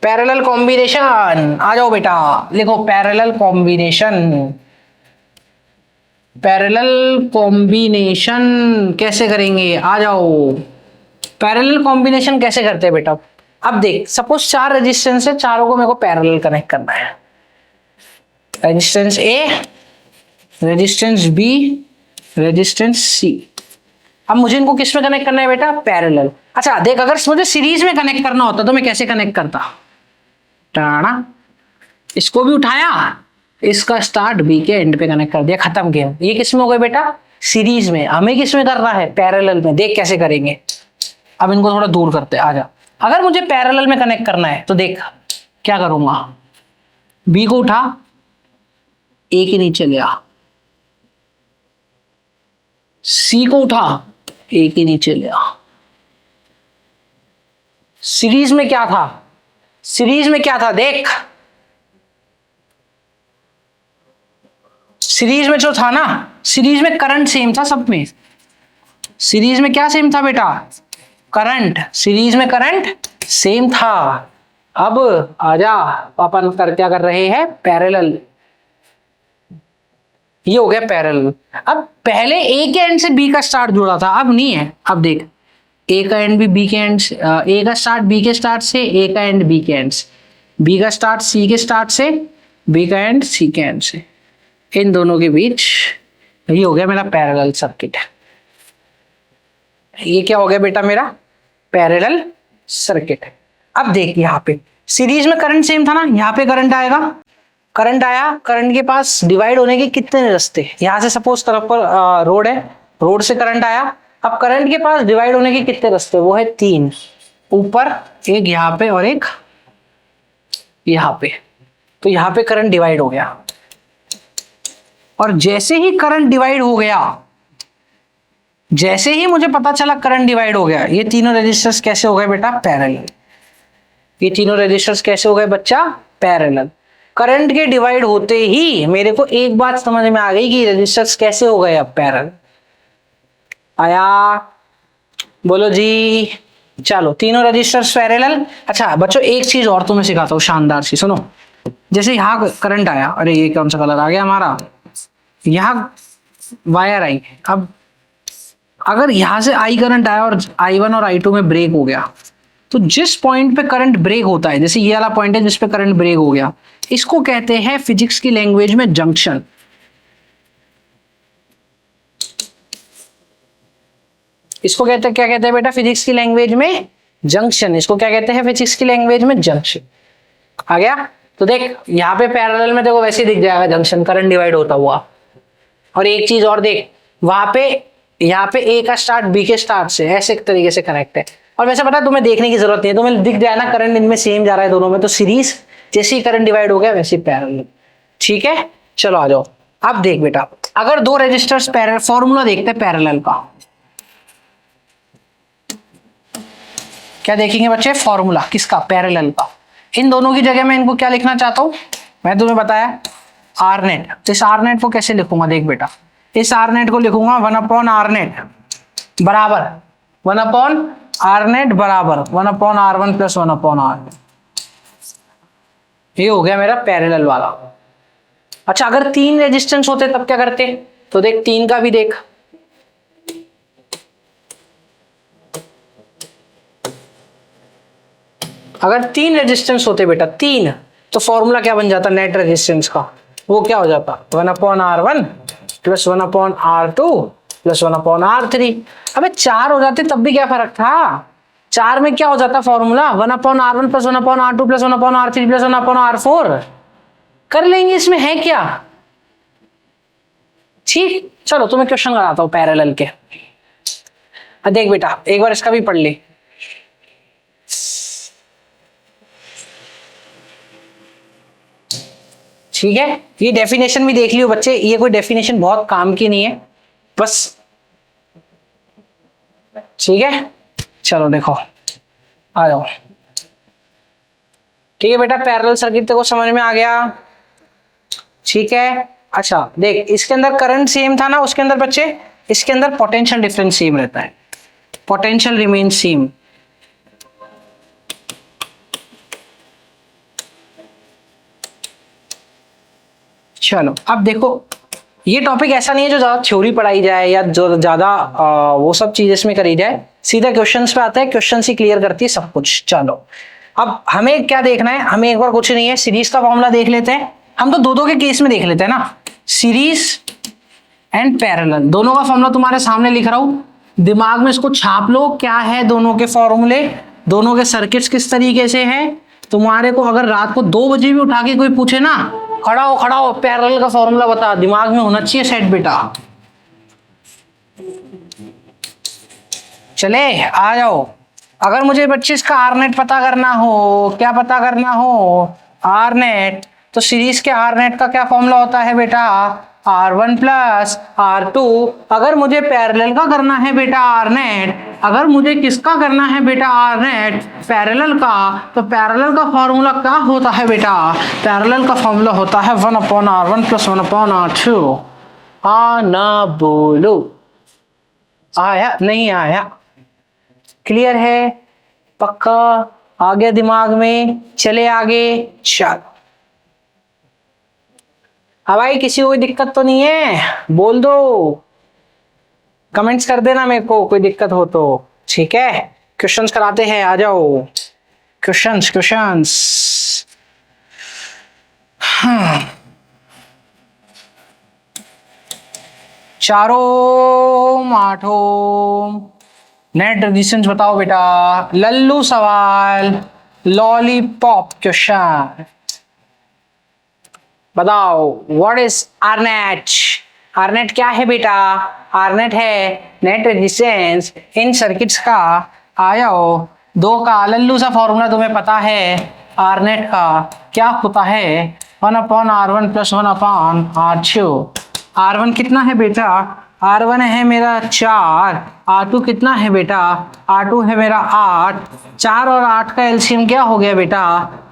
पैरेलल कॉम्बिनेशन, आ जाओ बेटा, लिखो पैरेलल कॉम्बिनेशन। पैरेलल कॉम्बिनेशन कैसे करेंगे, आ जाओ। पैरेलल कॉम्बिनेशन कैसे करते हैं बेटा? अब देख, सपोज 4 रेजिस्टेंस है, चारों को मेरे को पैरेलल कनेक्ट करना है। रेजिस्टेंस ए, रेजिस्टेंस बी, रेजिस्टेंस सी। अब मुझे इनको किस में कनेक्ट करना है बेटा? पैरेलल। अच्छा देख, अगर मुझे सीरीज में कनेक्ट करना होता तो मैं कैसे कनेक्ट करता? टाना, इसको भी उठाया, इसका स्टार्ट बी के एंड पे कनेक्ट कर दिया, खत्म गेम। ये किस में हो गए बेटा? सीरीज में। हमें किस में करना है? पैरेलल में। देख कैसे करेंगे। अब इनको थोड़ा दूर करते हैं, आजा। अगर मुझे पैरेलल में कनेक्ट करना है तो देख क्या करूंगा, बी को उठा, ए के नीचे ले आ, सी को उठा, ए के नीचे ले आ। सीरीज में क्या था? सीरीज में क्या था? देख, सीरीज में जो था ना, सीरीज में करंट सेम था सब में। सीरीज में क्या सेम था बेटा? करंट। सीरीज में करंट सेम था। अब आजा, अपन क्या कर रहे हैं? पैरेलल। ये हो गया पैरेलल। अब पहले ए के एंड से बी का स्टार्ट जुड़ा था, अब नहीं है। अब देख, ए का एंड भी बी के एंड से, ए का स्टार्ट बी के स्टार्ट से, ए का एंड बी के एंड से, बी का स्टार्ट सी के स्टार्ट से, बी का एंड सी के एंड से, इन दोनों के बीच ये हो गया मेरा पैरेलल सर्किट। ये क्या हो गया बेटा? मेरा पैरेलल सर्किट। अब देख, यहाँ पे सीरीज में करंट सेम था ना, यहाँ पे करंट आएगा, करंट आया, करंट के पास डिवाइड होने के कितने रास्ते? यहाँ से सपोज तरफ पर रोड है, रोड से करंट आया। अब करंट के पास डिवाइड होने के कितने रास्ते, वो है 3, ऊपर एक यहाँ पे और एक यहाँ पे। तो यहाँ पे करंट डिवाइड हो गया, और जैसे ही करंट डिवाइड हो गया, जैसे ही मुझे पता चला करंट डिवाइड हो गया, ये तीनों रेजिस्टर्स कैसे हो गए बेटा, पैरेलल। ये तीनों रेजिस्टर्स कैसे हो गए बच्चा, पैरेलल। करंट के डिवाइड होते ही मेरे को एक बात समझ में आ गई कि रेजिस्टर्स कैसे हो गए अब पैरेलल। आया, बोलो जी। चलो, तीनों रेजिस्टर्स पैरेलल। अच्छा बच्चों, एक चीज और तुम्हें सिखाता हूँ शानदार सी, सुनो। जैसे यहाँ करंट आया, अरे ये कौन सा कलर आ गया हमारा, यहाँ वायर आई। अब अगर यहां से आई करंट आया और I1 और I2 में ब्रेक हो गया, तो जिस पॉइंट पे करंट ब्रेक होता है, जैसे ये वाला पॉइंट है जिस पे करंट ब्रेक हो गया, इसको कहते हैं फिजिक्स की लैंग्वेज में जंक्शन। इसको कहते हैं, क्या कहते हैं बेटा फिजिक्स की लैंग्वेज में, जंक्शन। इसको क्या कहते हैं फिजिक्स की लैंग्वेज में, जंक्शन। आ गया? तो देख यहाँ पे पैरेलल में देखो वैसे ही दिख जाएगा जंक्शन, करंट डिवाइड होता हुआ। और एक चीज और देख, वहां पे यहाँ पे ए का स्टार्ट बी के स्टार्ट से ऐसे एक तरीके से कनेक्ट है। और वैसे पता है तुम्हें देखने की जरूरत नहीं है, तुम्हें दिख जाए ना करंट इनमें सेम जा रहा है दोनों में, तो सीरीज जैसे ही करंट डिवाइड हो गया वैसे ही पैरेलल। ठीक है, चलो आ जाओ। अब देख बेटा, अगर दो रेजिस्टर्स पैरेलल, फॉर्मूला देखते हैं पैरेलल का। क्या देखेंगे बच्चे, फॉर्मूला किसका, पैरेलल का। इन दोनों की जगह मैं इनको क्या लिखना चाहता हूं, मैं तुम्हें बताया आर नेट। तो इस आर नेट को कैसे लिखूंगा, देख बेटा, इस आर नेट को लिखूंगा 1/R नेट बराबर 1/R नेट बराबर 1/R1 प्लस 1/R। ये हो गया मेरा पैरेलल वाला। अच्छा, अगर 3 रेजिस्टेंस होते तब क्या करते, तो देख 3 का भी देख। अगर 3 रेजिस्टेंस होते बेटा, 3, तो फॉर्मूला क्या बन जाता नेट रेजिस्टेंस का, वो क्या हो जाता 1/R1 plus 1/R2 plus 1/R3। अबे 4 हो जाते तब भी क्या फर्क था, 4 में क्या हो जाता formula 1/R1 plus 1/R2 plus 1/R3 plus 1/R4। कर लेंगे, इसमें है क्या। ठीक, चलो तुम्हें क्वेश्चन कराता हूं पैरेलल के। देख बेटा, एक बार इसका भी पढ़ ले। ठीक है, ये डेफिनेशन भी देख लियो बच्चे, ये कोई डेफिनेशन बहुत काम की नहीं है बस। ठीक है, चलो देखो, आ जाओ। ठीक है बेटा, पैरेलल सर्किट को समझ में आ गया। ठीक है, अच्छा देख, इसके अंदर करंट सेम था ना, उसके अंदर बच्चे इसके अंदर पोटेंशियल डिफरेंस सेम रहता है, पोटेंशियल रिमेन सेम। चलो अब देखो, ये टॉपिक ऐसा नहीं है जो ज्यादा थ्योरी पढ़ाई जाए या जो ज्यादा वो सब चीज इसमें करी जाए, सीधा क्वेश्चंस पे आता है, क्वेश्चन ही क्लियर करती है सब कुछ। चलो अब हमें क्या देखना है, हमें एक बार कुछ नहीं है, सीरीज का फॉर्मूला देख लेते हैं। हम तो दो के केस में देख लेते हैं ना, सीरीज एंड पैरेलल, दोनों का फॉर्मूला तुम्हारे सामने लिख रहा हूं, दिमाग में इसको छाप लो, क्या है दोनों के फॉर्मूले, दोनों के सर्किट्स किस तरीके से है। तुम्हारे को अगर रात को 2 बजे भी उठा के कोई पूछे ना, खड़ा हो पैरेलल का फॉर्मूला बता, दिमाग में होना चाहिए सेट बेटा। चले आ जाओ। अगर मुझे बच्चे इसका आर नेट पता करना हो, क्या पता करना हो, आर नेट, तो सीरीज के आर नेट का क्या फॉर्मूला होता है बेटा, R1 प्लस R2। अगर मुझे पैरेलल का करना है बेटा आर नेट, अगर मुझे किसका करना है बेटा आर नेट, पैरेलल का, तो पैरेलल का फॉर्मूला क्या होता है बेटा, पैरेलल का फॉर्मूला होता है 1/R1 प्लस 1/R2। ना बोलो, आया नहीं आया, क्लियर है, पक्का आ गया दिमाग में। चले आगे, चलो। अब भाई किसी को कोई दिक्कत तो नहीं है, बोल दो, कमेंट्स कर देना मेरे को कोई दिक्कत हो तो। ठीक है, क्वेश्चंस कराते हैं, आ जाओ। क्वेश्चंस चारों आठों नेट रेजिस्टेंस बताओ बेटा। लल्लू सवाल, लॉलीपॉप क्वेश्चन बताओ, what is R net, R net क्या है बेटा? आर नेट है नेट रेजिस्टेंस इन सर्किट्स का। आयो, दो का लल्लू सा फॉर्मूला तुम्हें पता है। आर नेट का क्या होता है? 1/R1 + 1/R2। R1 कितना है बेटा? R1 है मेरा 4। R2 कितना है बेटा? R2 है मेरा 8। 4 और 8 का एलसीएम क्या हो गया बेटा?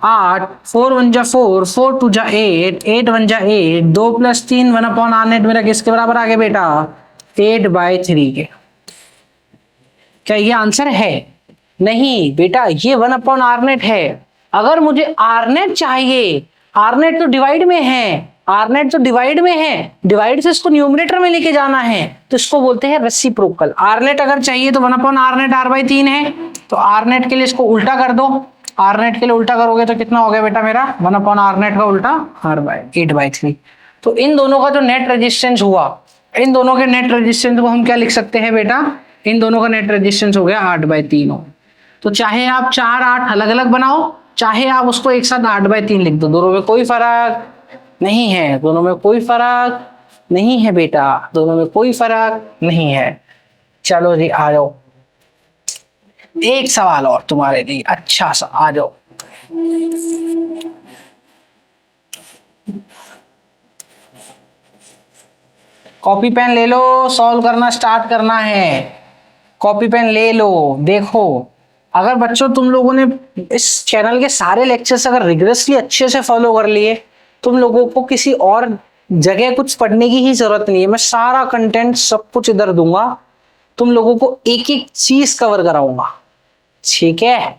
8। 4 1 जा 4, 4 2 जा 8, 8 1 जा 8, 2 + 3 1/R नेट मेरा किसके बराबर आ गया बेटा? 8/3 के। क्या ये आंसर है? नहीं बेटा, ये 1/R नेट है। अगर मुझे आर नेट चाहिए, आर नेट तो डिवाइड में है, आर नेट तो डिवाइड में है, डिवाइड से इसको न्यूमरेटर में लेके जाना है, तो इसको बोलते हैं रेसिप्रोकल। आर नेट अगर चाहिए तो 1/R नेट R/3 है, तो आर नेट के लिए इसको उल्टा कर दो। आर नेट के लिए उल्टा करोगे तो कितना हो गया बेटा मेरा? 1/R नेट का उल्टा R/8/3। तो इन दोनों का जो नेट रेजिस्टेंस हुआ, इन दोनों के नेट रेजिस्टेंस को हम क्या लिख सकते हैं बेटा? इन दोनों का नेट रेजिस्टेंस हो गया 8/3। तो चाहे आप 4 8 अलग अलग बनाओ, चाहे आप उसको एक साथ 8/3 लिख दो, दोनों में कोई फर्क नहीं है। दोनों में कोई फर्क नहीं है बेटा, दोनों में कोई फर्क नहीं है। चलो जी आ जाओ, एक सवाल और तुम्हारे लिए अच्छा सा, आ जाओ। कॉपी पेन ले लो, सॉल्व करना स्टार्ट करना है। कॉपी पेन ले लो। देखो, अगर बच्चों तुम लोगों ने इस चैनल के सारे लेक्चर्स अगर रिग्रेसली अच्छे से फॉलो कर लिए, तुम लोगों को किसी और जगह कुछ पढ़ने की ही जरूरत नहीं है। मैं सारा कंटेंट सब कुछ इधर दूंगा, तुम लोगों को एक एक चीज कवर कराऊंगा, ठीक है?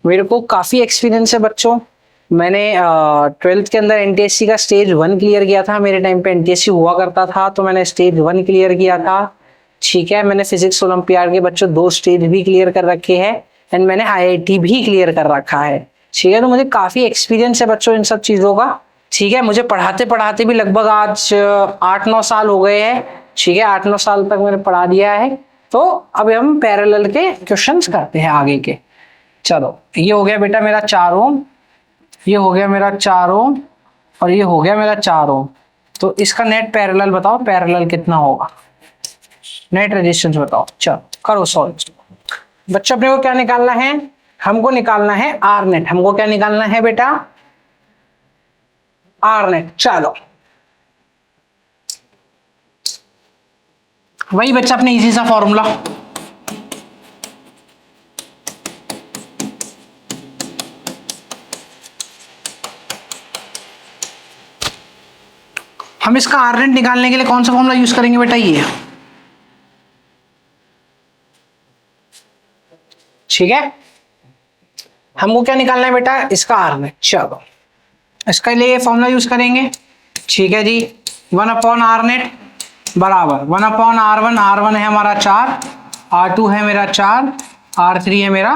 मेरे को काफी एक्सपीरियंस है बच्चों। मैंने 12th के अंदर एनटीएससी का स्टेज 1 क्लियर किया था। मेरे टाइम पे एनटीएससी हुआ करता था, तो मैंने स्टेज 1 क्लियर किया था, ठीक है? मैंने फिजिक्स ओलंपियाड के बच्चों 2 स्टेज भी क्लियर कर रखे हैं, एंड मैंने आईआईटी भी क्लियर कर रखा है, ठीक है? तो मुझे काफी एक्सपीरियंस है बच्चों इन सब चीजों का, ठीक है? मुझे पढ़ाते पढ़ाते भी लगभग आज 8-9 साल हो गए हैं, ठीक है? 8-9 साल तक मैंने पढ़ा दिया है। तो अब हम पैरेलल के क्वेश्चंस करते हैं आगे के। चलो, ये हो गया बेटा मेरा 4 ओम, ये हो गया मेरा 4 ओम, और ये हो गया मेरा 4 ओम। तो इसका नेट पैरेलल बताओ, पैरेलल कितना होगा? नेट रेजिस्टेंस बताओ। चलो करो सॉल्व। बच्चों अपने को क्या निकालना है? हमको निकालना है आर नेट। हमको क्या निकालना है बेटा? R net. चलो, वही बच्चा अपने इजी सा फॉर्मूला, हम इसका आर नेट निकालने के लिए कौन सा फॉर्मूला यूज करेंगे बेटा? ये, ठीक है? हमको क्या निकालना है बेटा? इसका आर नेट। चलो, इसके लिए फॉर्मूला यूज करेंगे, ठीक है जी? 1/R नेट बराबर 1/R1। R1 है हमारा 4, R2 है मेरा 4, R3 है मेरा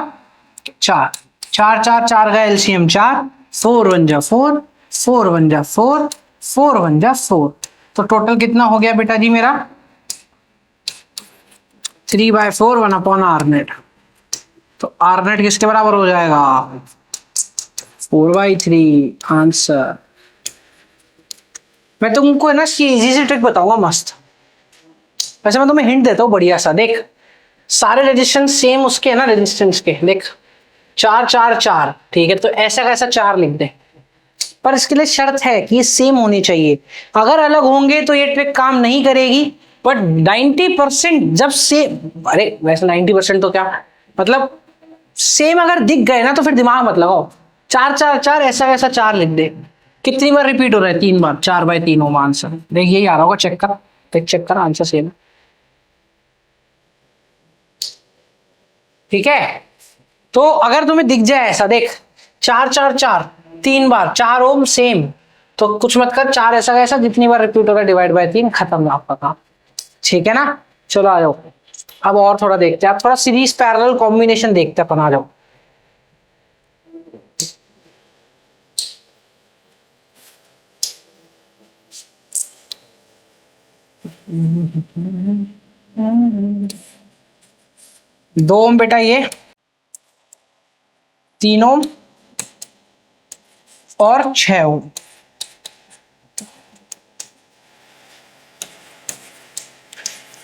4। 4 4 4 का एलसीएम 4, 4 1 जा 4, 4 1 जा 4, 4 1 जा 4। तो टोटल कितना हो गया बेटा जी मेरा? 3/4 1/R नेट। तो आर नेट किसके बराबर हो जाएगा? 4/3 आंसर। मैं तुमको है ना इजी सी ट्रिक बताऊंगा मस्त। वैसे मैं तुम्हें हिंट देता हूँ बढ़िया सा। देख, सारे रेजिस्टेंस सेम उसके है ना, रेजिस्टेंस के। देख 4 4 4, ठीक है? तो ऐसा कैसा 4 लिख दे, पर इसके लिए शर्त है कि ये सेम होनी चाहिए। अगर अलग होंगे तो ये ट्रिक काम नहीं करेगी। बट 90% जब से, अरे वैसे 90% तो क्या मतलब, सेम अगर दिख गए ना तो फिर दिमाग मत लगाओ। 4 4 4 ऐसा वैसा 4 लिख दे। कितनी बार रिपीट हो रहा है? 3 बार। 4/3 होगा आंसर। देख यही आ रहा होगा, चेक कर, देख चेक कर, आंसर सेम है, ठीक है? तो अगर तुम्हें दिख जाए ऐसा, देख 4 4 4 3 बार, 4 ओम सेम, तो कुछ मत कर, 4 ऐसा कैसा, जितनी बार रिपीट हो रहा है डिवाइड बाय 3, खत्म आपका काम, ठीक है ना? चलो आ जाओ, अब और थोड़ा देखते हैं, आप थोड़ा सीरीज पैरेलल कॉम्बिनेशन देखते हैं अपन। आ जाओ, दो ओम बेटा, ये 3 ओम और 6 ओम।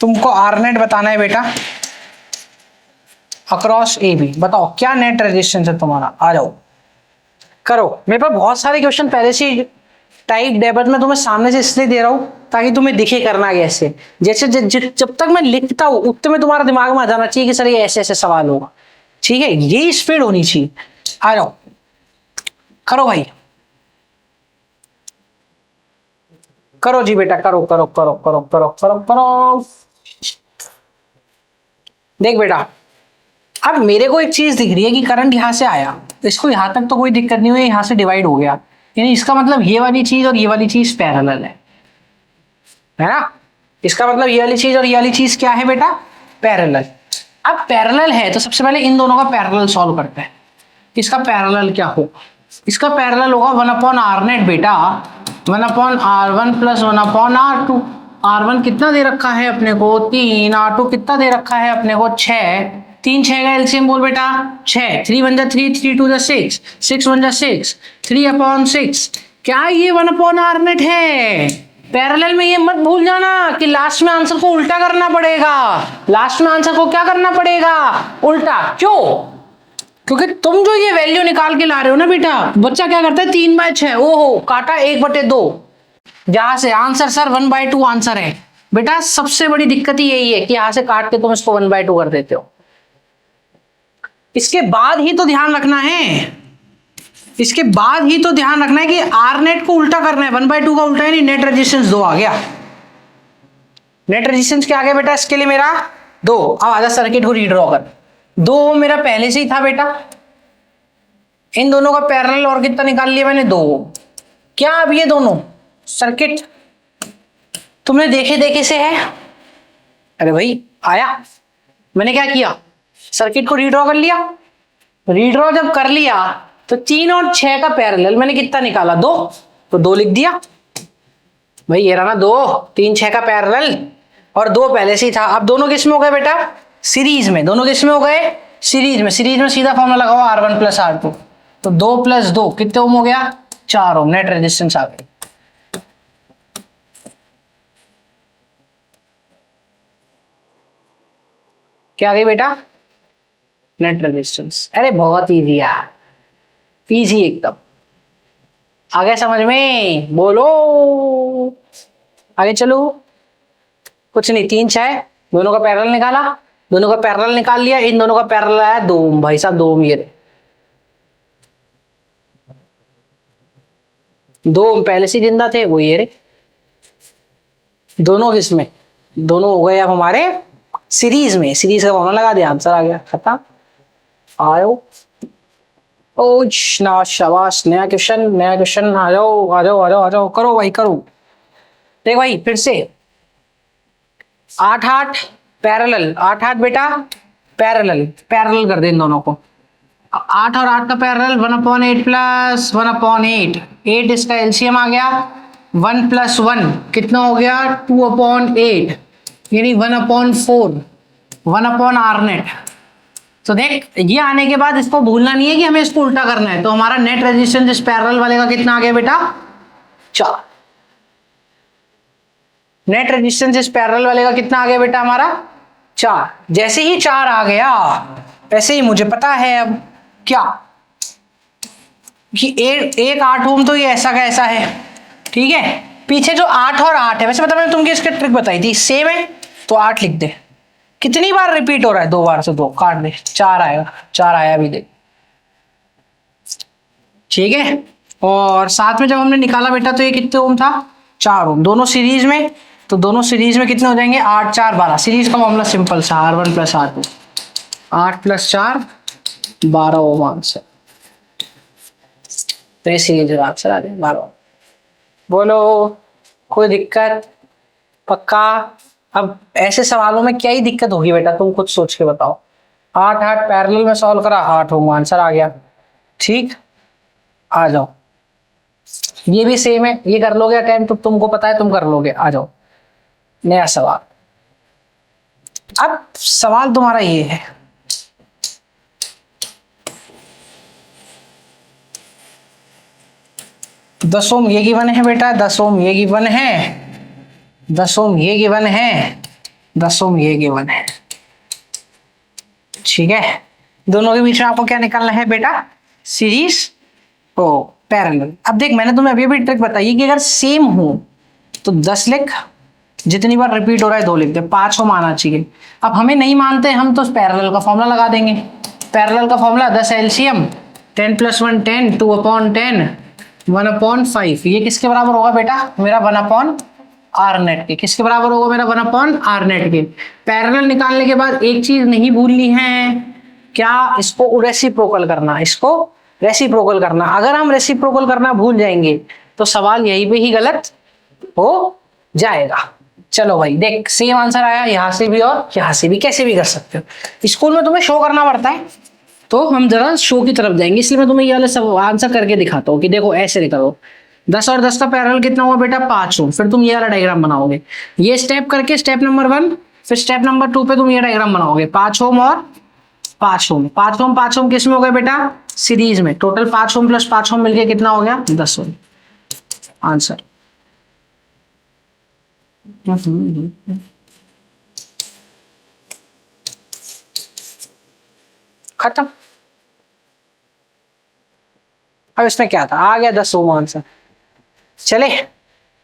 तुमको आर नेट बताना है बेटा अक्रॉस ए बी। बताओ क्या नेट रेजिस्टेंस है तुम्हारा, आ जाओ करो। मेरे पास बहुत सारे क्वेश्चन पहले से टाइप डेबट में तुम्हें सामने से इसलिए दे रहा हूं ताकि तुम्हें दिखे करना कैसे। जैसे जब तक मैं लिखता हूं उतने में तुम्हारा दिमाग में आ जाना चाहिए कि सर ये ऐसे ऐसे सवाल होगा। ठीक है, यही स्पीड होनी चाहिए। आ जाओ करो भाई, करो जी बेटा, करो करो करो करो करो करो करो। देख बेटा, अब मेरे को एक चीज दिख रही है कि करंट यहां से आया, इसको यहां तक तो कोई दिक्कत नहीं हुई, यहां से डिवाइड हो गया, यानी इसका मतलब ये वाली चीज और ये वाली चीज पैरेलल है ना। इसका मतलब ये वाली चीज और ये वाली चीज क्या है बेटा, पैरेलल। अब पैरेलल है तो सबसे पहले इन दोनों का पैरेलल सॉल्व करते हैं। इसका पैरेलल क्या होगा, इसका पैरेलल होगा 1/r नेट बेटा, 1/r1 प्लस 1/r2। r1 कितना दे रखा है अपने को 3, r2 कितना दे रखा है अपने को 6, 3 6 का एलसीएम बोल बेटा 6, 3 1 जा 3, 3 2 जा 6, 6 1 जा 6, 3/6। क्या ये 1/r नेट है। पैरेलल में ये मत भूल जाना कि लास्ट में आंसर को उल्टा करना पड़ेगा। लास्ट में आंसर को क्या करना पड़ेगा, उल्टा। क्यों, क्योंकि तुम जो ये वैल्यू निकाल के ला रहे हो ना बेटा, बच्चा क्या करता है 3/6, ओहो काटा 1/2, जहां से आंसर सर 1/2 आंसर है। बेटा सबसे बड़ी दिक्कत ही यही है कि यहां से काट के तुम इसको 1/2 कर देते हो। इसके बाद ही तो ध्यान रखना है, इसके बाद ही तो ध्यान रखना है कि आर नेट को उल्टा करना है। 1/2 का उल्टा है नहीं, नेट रेजिस्टेंस 2 आ गया। नेट रेजिस्टेंस क्या आ गया बेटा इसके लिए मेरा 2। अब आधा सर्किट को रीड्रॉ कर, 2 मेरा पहले से ही था बेटा, इन दोनों का पैरेलल और कितना निकाल लिया मैंने 2। क्या अब ये दोनों सर्किट तुमने देखे देखे से है, अरे भाई आया, मैंने क्या किया सर्किट को रीड्रॉ कर लिया। रीड्रॉ जब कर लिया तो 3 और 6 का पैरेलल मैंने कितना निकाला 2, तो 2 लिख दिया भाई, ये रहा ना 2, 3 6 का पैरेलल और 2 पहले से ही था। अब दोनों किस में हो गए बेटा, सीरीज में। दोनों किस में हो गए, सीरीज में। सीरीज में सीधा फॉर्मूला लगा हुआ R1 प्लस R2, तो 2 प्लस 2 कितने ओम हो गया 4 ओम, नेट रेजिस्टेंस आ गई। क्या आ गई बेटा, नेट रेजिस्टेंस। अरे बहुत इजी यार, इजी एकदम। आगे समझ में, बोलो आगे चलो। कुछ नहीं, 3 6 दोनों का पैरेलल निकाला, दोनों का पैरेलल निकाल लिया, इन दोनों का पैरेलल आया 2 ओम भाई साहब, 2 ओम। ये 2 ओम पहले से जिंदा थे, वो ये रे दोनों किसमें, दोनों हो गए अब हमारे सीरीज में। सीरीज का फॉर्मूला लगा दिया, आंसर आ गया, खत्म। आयो ओ ना शाबाश, नया क्वेश्चन नया क्वेश्चन। आ जाओ आ जाओ आ जाओ आ जाओ, करो भाई करो। देख भाई फिर से 8 8 पैरेलल, 8 8 बेटा पैरेलल, पैरेलल कर दे इन दोनों को। 8 और 8 का पैरेलल 1/8 प्लस 1/8, 8 इसका एलसीएम आ गया, 1 प्लस 1 कितना हो गया 2/8, यानी 1/4, 1/r नेट। तो देख ये आने के बाद इसको भूलना नहीं है कि हमें इसको उल्टा करना है। तो हमारा नेट रेजिस्टेंस इस पैरेलल वाले का कितना आ गया बेटा 4। नेट रेजिस्टेंस इस पैरेलल वाले का कितना आ गया बेटा हमारा 4। जैसे ही 4 आ गया वैसे ही मुझे पता है अब क्या कि एक 8 ओम तो ये ऐसा का ऐसा है, ठीक है। पीछे जो 8 और 8 है, वैसे पता मैंने तुमको इसकी ट्रिक बताई थी, सेम है तो 8 लिख दे। कितनी बार रिपीट हो रहा है, 2 बार से 2 काट दे, 4 आएगा, 4 आया भी देख, ठीक है। और साथ में जब हमने निकाला बेटा तो ये कितने ओम था 4 ओम, दोनों सीरीज में। तो दोनों सीरीज में कितने हो जाएंगे 8 4 12। सीरीज का मामला सिंपल सा, R1 प्लस R2, 8 प्लस 4 12 ओम आंसर। तो ये सीरीज आंसर आ जाए 12। बोलो कोई दिक्कत, पक्का। अब ऐसे सवालों में क्या ही दिक्कत होगी बेटा, तुम कुछ सोच के बताओ। 8 8 पैरेलल में सॉल्व करा, 8 ओम आंसर आ गया, ठीक। आ जाओ, ये भी सेम है, ये कर लोगे अटेम्प्ट, तो तुमको पता है तुम कर लोगे। आ जाओ नया सवाल। अब सवाल तुम्हारा ये है, दस ओम ये गिवन है बेटा, 10 ओम ये गिवन है, 10 ओम ये गिवन है, 10 ओम ये गिवन है, ठीक है। दोनों के बीच में आपको क्या निकालना है बेटा, सीरीज ओ पैरेलल। अब देख मैंने तुम्हें अभी भी ट्रिक बताई कि अगर सेम हो तो 10 लिख, जितनी बार रिपीट हो रहा है 2 लिख दे, 5 ओम आना चाहिए। अब हमें नहीं मानते हम तो पैरेलल का फॉर्मूला लगा देंगे। पैरेलल का फॉर्मूला 10 एलसीएम 10 + 1 10 2/10 1/5। ये किसके बराबर होगा बेटा, मेरा 1/r नेट के। किसके बराबर होगा मेरा 1/r नेट के। पैरेलल निकालने के बाद एक चीज नहीं भूलनी है, क्या, इसको रेसिप्रोकल करना। इसको रेसिप्रोकल करना, अगर हम रेसिप्रोकल करना भूल जाएंगे तो सवाल यहीं पे ही गलत हो जाएगा। चलो भाई देख सेम आंसर आया यहां से भी और यहां से भी, कैसे भी कर सकते हो। स्कूल में तुम्हें शो करना पड़ता है तो हम जरा शो की तरफ जाएंगे, इसलिए मैं तुम्हें ये वाले सब आंसर करके दिखाता हूँ कि देखो ऐसे करो। 10 और 10 का पैरेलल कितना हुआ बेटा, 5 ओम। फिर तुम ये वाला डायग्राम बनाओगे, ये स्टेप करके स्टेप नंबर 1, फिर स्टेप नंबर 2 पे तुम ये डायग्राम बनाओगे। 5 ओम और 5 ओम, 5 ओम किस में हो गए बेटा, सीरीज में। टोटल 5 ओम + 5 ओम मिलके कितना हो गया, 10 ओम। आंसर खत्म। अब इसमें क्या था, आ गया 10 ओम आंसर। चले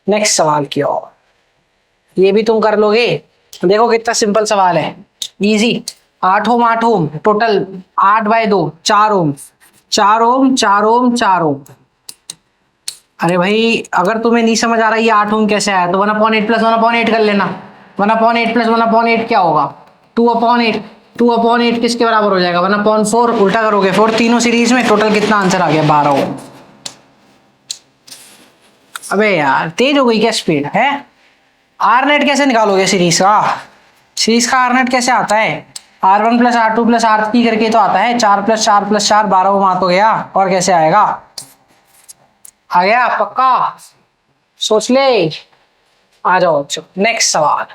नेक्स्ट सवाल की ओर, ये भी तुम कर लोगे। देखो कितना सिंपल सवाल है, इजी। 8 ओम 8 ओम, टोटल 8/2 4 ओम 4 ओम 4 ओम 4 ओम। अरे भाई अगर तुम्हें नहीं समझ आ रहा ये 8 ओम कैसे आया तो 1/8 + 1/8 कर लेना। 1/8 + 1/8 क्या होगा, 2/8। 2/8 किसके बराबर हो जाएगा, 1/4। उल्टा करोगे 4, तीनों सीरीज में। टोटल कितना आंसर आ गया, 12 ओम। अबे यार तेज हो गई क्या स्पीड है। आर नेट कैसे निकालोगे सीरीज का, सीरीज का आर नेट कैसे आता है, R1 + R2 + R3 करके तो आता है। 4 + 4 + 4 12 ओम आ तो गया, और कैसे आएगा, आ गया पक्का, सोच ले। आ जाओ नेक्स्ट सवाल।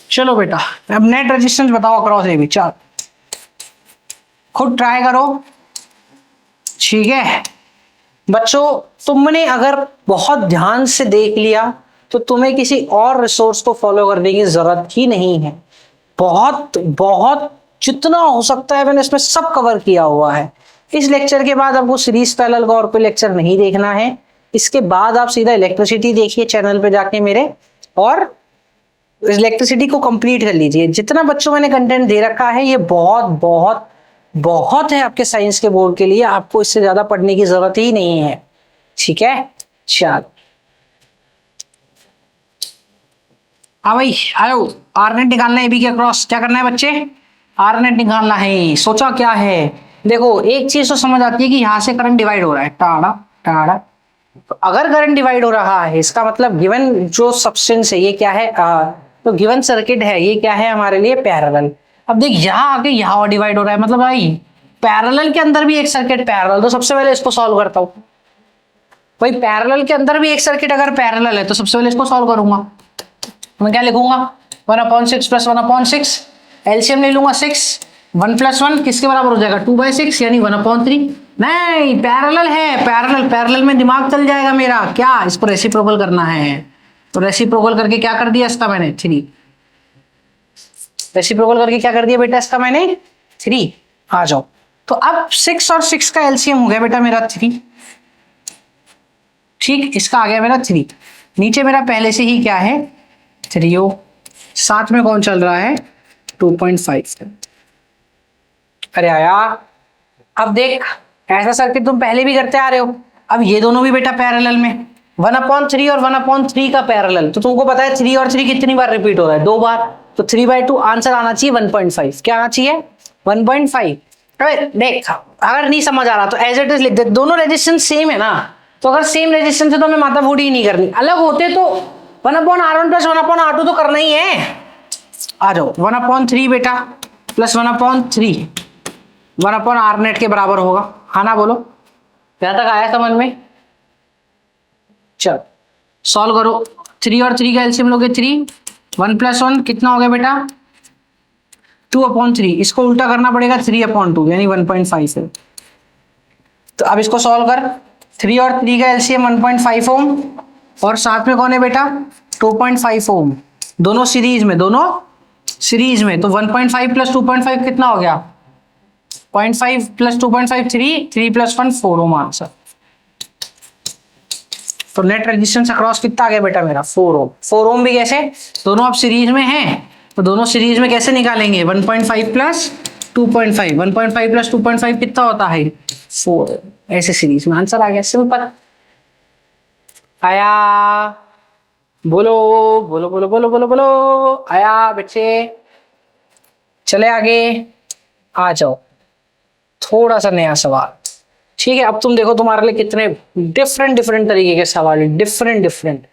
चलो बेटा अब नेट रेजिस्टेंस बताओ अक्रॉस ए बी, चल खुद ट्राई करो, ठीक है। बच्चों तुमने अगर बहुत ध्यान से देख लिया तो तुम्हें किसी और रिसोर्स को फॉलो करने की जरूरत ही नहीं है। बहुत बहुत जितना हो सकता है मैंने इसमें सब कवर किया हुआ है। इस लेक्चर के बाद आपको सीरीज पैरेलल का और कोई लेक्चर नहीं देखना है। इसके बाद आप सीधा इलेक्ट्रिसिटी देखिए चैनल पे जाके मेरे, और इलेक्ट्रिसिटी को कंप्लीट कर लीजिए। जितना बच्चों मैंने कंटेंट दे रखा है ये बहुत बहुत बहुत है आपके साइंस के बोर्ड के लिए, आपको इससे ज्यादा पढ़ने की जरूरत ही नहीं है, ठीक है। चलो हाँ भाई आओ, आर नेट निकालना है बी के क्रॉस। क्या करना है बच्चे, आर नेट निकालना है। सोचा क्या है, देखो एक चीज तो समझ आती है कि यहां से करंट डिवाइड हो रहा है, टाड़ा टाड़ा। तो अगर करंट डिवाइड हो रहा है इसका मतलब गिवन जो सब्सटेंस है ये क्या है, तो गिवन सर्किट है ये क्या है हमारे लिए, पैरेलल। अब देख यहाँ आके यहाँ और डिवाइड हो रहा है, मतलब भाई पैरेलल के अंदर भी एक सर्किट पैरेलल। तो सबसे पहले इसको सॉल्व करता हूँ भाई, पैरेलल के अंदर भी एक सर्किट अगर पैरेलल है तो सबसे पहले इसको सॉल्व करूंगा। मैं क्या लिखूंगा, 1/6 + 1/6, एलसीएम ले लूंगा 6, 1 + 1 किसके बराबर हो जाएगा, 2/6 यानी 1/3। नहीं पैरेलल है, पैरेलल पैरेलल में दिमाग चल जाएगा मेरा, क्या इसको रेसिप्रोकल करना है। तो रेसिप्रोकल करके क्या कर दिया इसका मैंने, 3। रेसिप्रोकल करके क्या कर दिया बेटा इसका मैंने, 3। आ जाओ, तो अब 6 और 6 का एलसीएम हो गया बेटा मेरा 3, ठीक। इसका आ गया मेरा 3, नीचे मेरा पहले से ही क्या है 3 साथ में कौन चल रहा है 2.5। अरे आया, अब देख ऐसा सर्किट तुम पहले भी करते आ रहे हो। अब ये दोनों भी बेटा पैरेलल में, 1/3 और 1/3 का पैरेलल। तो तुमको पता है 3 और 3 कितनी बार रिपीट हो रहा है, 2 बार। तो 3/2 आंसर आना चाहिए 1.5। क्या आना चाहिए 1.5। अरे देख अगर नहीं समझ आ रहा तो एज इट इज लिख दे, दोनों रेजिस्टेंस सेम है ना। तो अगर सेम रेजिस्टेंस है तो हमें माथाफोड़ी ही नहीं करनी, अलग होते तो 1/R1 + 1/R2 तो करना ही है। आ जाओ 1/3 बेटा + 1/3 1/R नेट के बराबर होगा, हाँ ना बोलो, यहां तक आया समझ में। चल सॉल्व करो, 3 और 3 का एलसीएम लोगे 3, 1 + 1 कितना हो गया बेटा 2/3। इसको उल्टा करना पड़ेगा 3/2 यानी 1.5 है। तो अब इसको सॉल्व कर, 3 और 3 का एलसीएम 1.5 ओम और साथ में कौन है बेटा 2.5 ओम, दोनों सीरीज में तो 1.5 + 2.5 कितना हो गया 0.5 + 2.5 3, 3 + 1 4 ओम आंसर। तो नेट रेजिस्टेंस अक्रॉस कितना आ गया बेटा मेरा 4 ओम। 4 ओम भी कैसे, दोनों अब सीरीज में हैं तो दोनों सीरीज में कैसे निकालेंगे 1.5 + 2.5, 1.5 + 2.5 कितना होता है 4, ऐसे सीरीज में आंसर आ गया सिंपल। आया बोलो बोलो बोलो बोलो बोलो बोलो आया बच्चे। चले आगे, आ जाओ थोड़ा सा नया सवाल। ठीक है, अब तुम देखो तुम्हारे लिए कितने डिफरेंट तरीके के सवाल है, डिफरेंट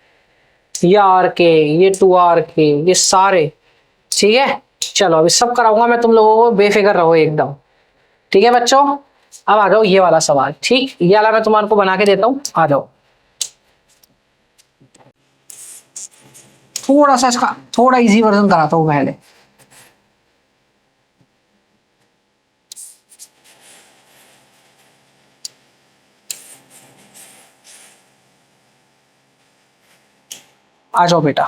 ये आर के, ये 2R के, ये सारे। ठीक है, चलो अभी सब कराऊंगा मैं तुम लोगों को, बेफिक्र रहो एकदम। ठीक है बच्चों, अब आ जाओ ये वाला सवाल। ठीक, ये वाला मैं तुम्हारे को बना के देता हूं, आ जाओ। थोड़ा सा इसका थोड़ा इजी वर्जन कराता हूं पहले। आ जाओ बेटा।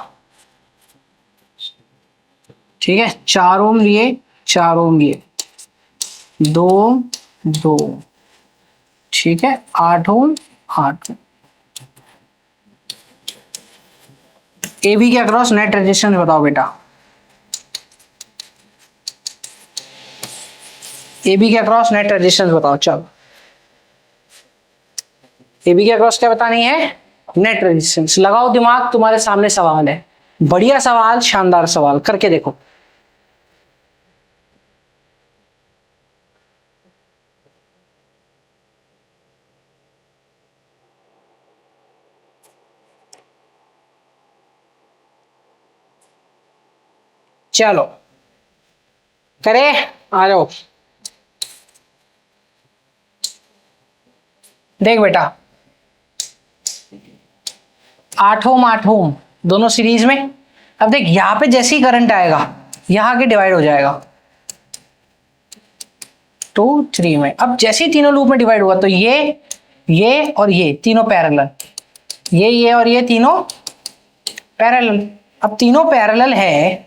ठीक है, 4 ओम लिए, 4 ओम लिए, 2 2, ठीक है 8 ओम 8। ए बी के अक्रॉस नेट रेजिस्टेंस बताओ बेटा। ए बी के अक्रॉस नेट रेजिस्टेंस बताओ। चलो ए बी के अक्रॉस क्या बतानी है नेट रेजिस्टेंस। लगाओ दिमाग, तुम्हारे सामने सवाल है, बढ़िया सवाल, शानदार सवाल, करके देखो। चलो करे, आ जाओ। देख बेटा 8 ओम 8 ओम दोनों सीरीज में। अब देख यहां पे जैसे ही करंट आएगा यहां के डिवाइड हो जाएगा 2 3 में। अब जैसे ही तीनों लूप में डिवाइड हुआ तो ये और ये तीनों पैरेलल, ये और ये तीनों पैरेलल। अब तीनों पैरेलल है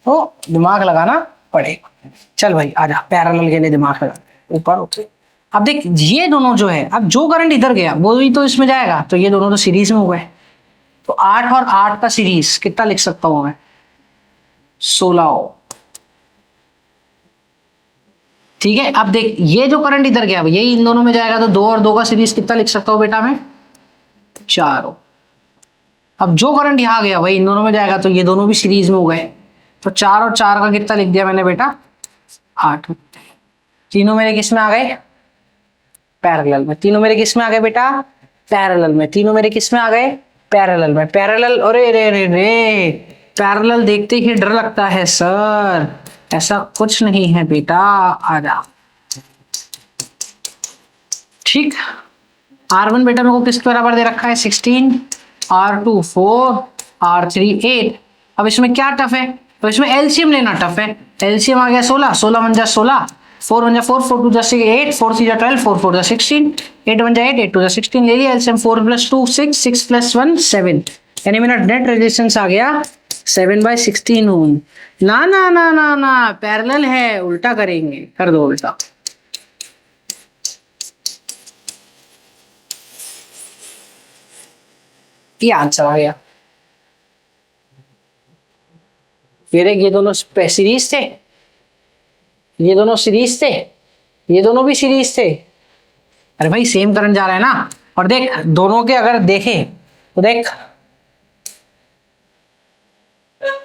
तो दिमाग लगाना पड़ेगा। चल भाई आजा, पैरेलल के लिए दिमाग लगा, ऊपर उठे। अब देख ये दोनों जो है, अब जो करंट इधर गया वो भी तो इसमें जाएगा, तो ये दोनों तो सीरीज में हो गए। तो 8 और 8 का सीरीज कितना लिख सकता हूं मैं 16। ठीक है, अब देख ये जो करंट इधर गया यही इन दोनों में जाएगा, तो 2 और 2 का सीरीज कितना लिख सकता हूं बेटा मैं 4। अब जो करंट यहां गया वही इन दोनों में जाएगा, तो ये दोनों भी सीरीज में हो गए। तो 4 और 4 का कितना लिख दिया मैंने बेटा 8। तीनों मेरे किस में आ गए पैरेलल में। तीनों मेरे किस में आ गए बेटा पैरेलल में। तीनों मेरे किस में आ गए पैरेलल में। पैरेलल, अरे रे रे रे, पैरेलल देखते ही डर लगता है सर, ऐसा कुछ नहीं है बेटा, आजा। ठीक, R1 बेटा मेरे को किस बराबर दे रखा है 16, R2 4, R3 8। अब इसमें क्या टफ है, तो इसमें एलसीएम लेना टफ है। एलसीएम आ गया 16, 16 × 16, 4 × 4, 4 × 2 = 8, 4 × 3 = 12, 4 × 4 = 16, 8 × 8, 8 × 2 = 16 ले लिया एलसीएम। 4 + 2 6, 6 + 1 7, यानी मेरा नेट रेजिस्टेंस आ गया 7/16 ओम। ना ना ना ना ना, पैरेलल है, उल्टा करेंगे, कर दो उल्टा। ये आंसर आ गया। फिर ये दोनों सीरीज थे, ये दोनों सीरीज थे, ये दोनों भी सीरीज थे। अरे भाई सेम करंट जा रहा है ना। और देख दोनों के अगर देखें तो देख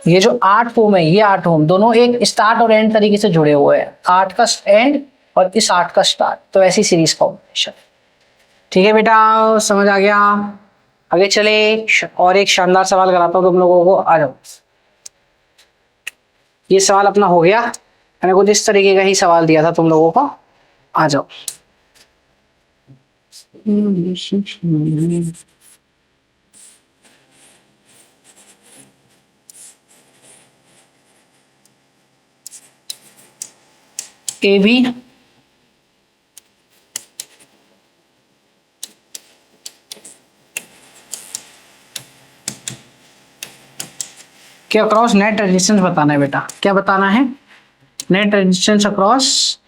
ये जो 8 ओम है, ये 8 ओम, दोनों एक स्टार्ट और एंड तरीके से जुड़े हुए हैं। 8 का एंड और इस 8 का स्टार्ट, तो ऐसी सीरीज कॉम्बिनेशन। ठीक है बेटा, समझ आ गया। आगे चले और एक शानदार सवाल कराता हूं तुम लोगों को, आ जाओ। ये सवाल अपना हो गया, मैंने कुछ इस तरीके का ही सवाल दिया था तुम लोगों को, आ जाओ। ए बी के अक्रॉस नेट रेजिस्टेंस बताना है बेटा। क्या बताना है? Net resistance across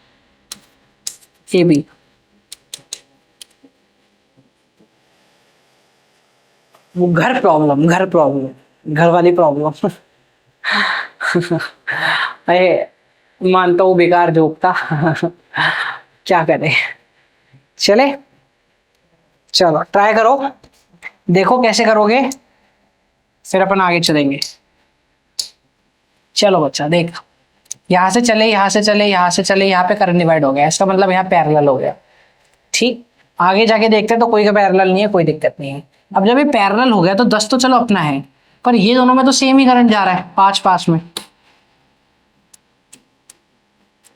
A B. वो घर प्रॉब्लम, घर वाली प्रॉब्लम। अरे मानता हूँ बेकार जोक था। क्या करें, चले चलो ट्राई करो, देखो कैसे करोगे, फिर अपन आगे चलेंगे। चलो बच्चा देख, यहां से चले, यहां से चले, यहां से चले, यहाँ पे करंट डिवाइड हो गया, इसका मतलब यहाँ पैरेलल हो गया। ठीक, आगे जाके देखते हैं तो कोई का पैरेलल नहीं है, कोई दिक्कत नहीं है। अब जब ये पैरेलल हो गया तो 10 तो चलो अपना है, पर ये दोनों में तो सेम ही करंट जा रहा है, 5-5 में।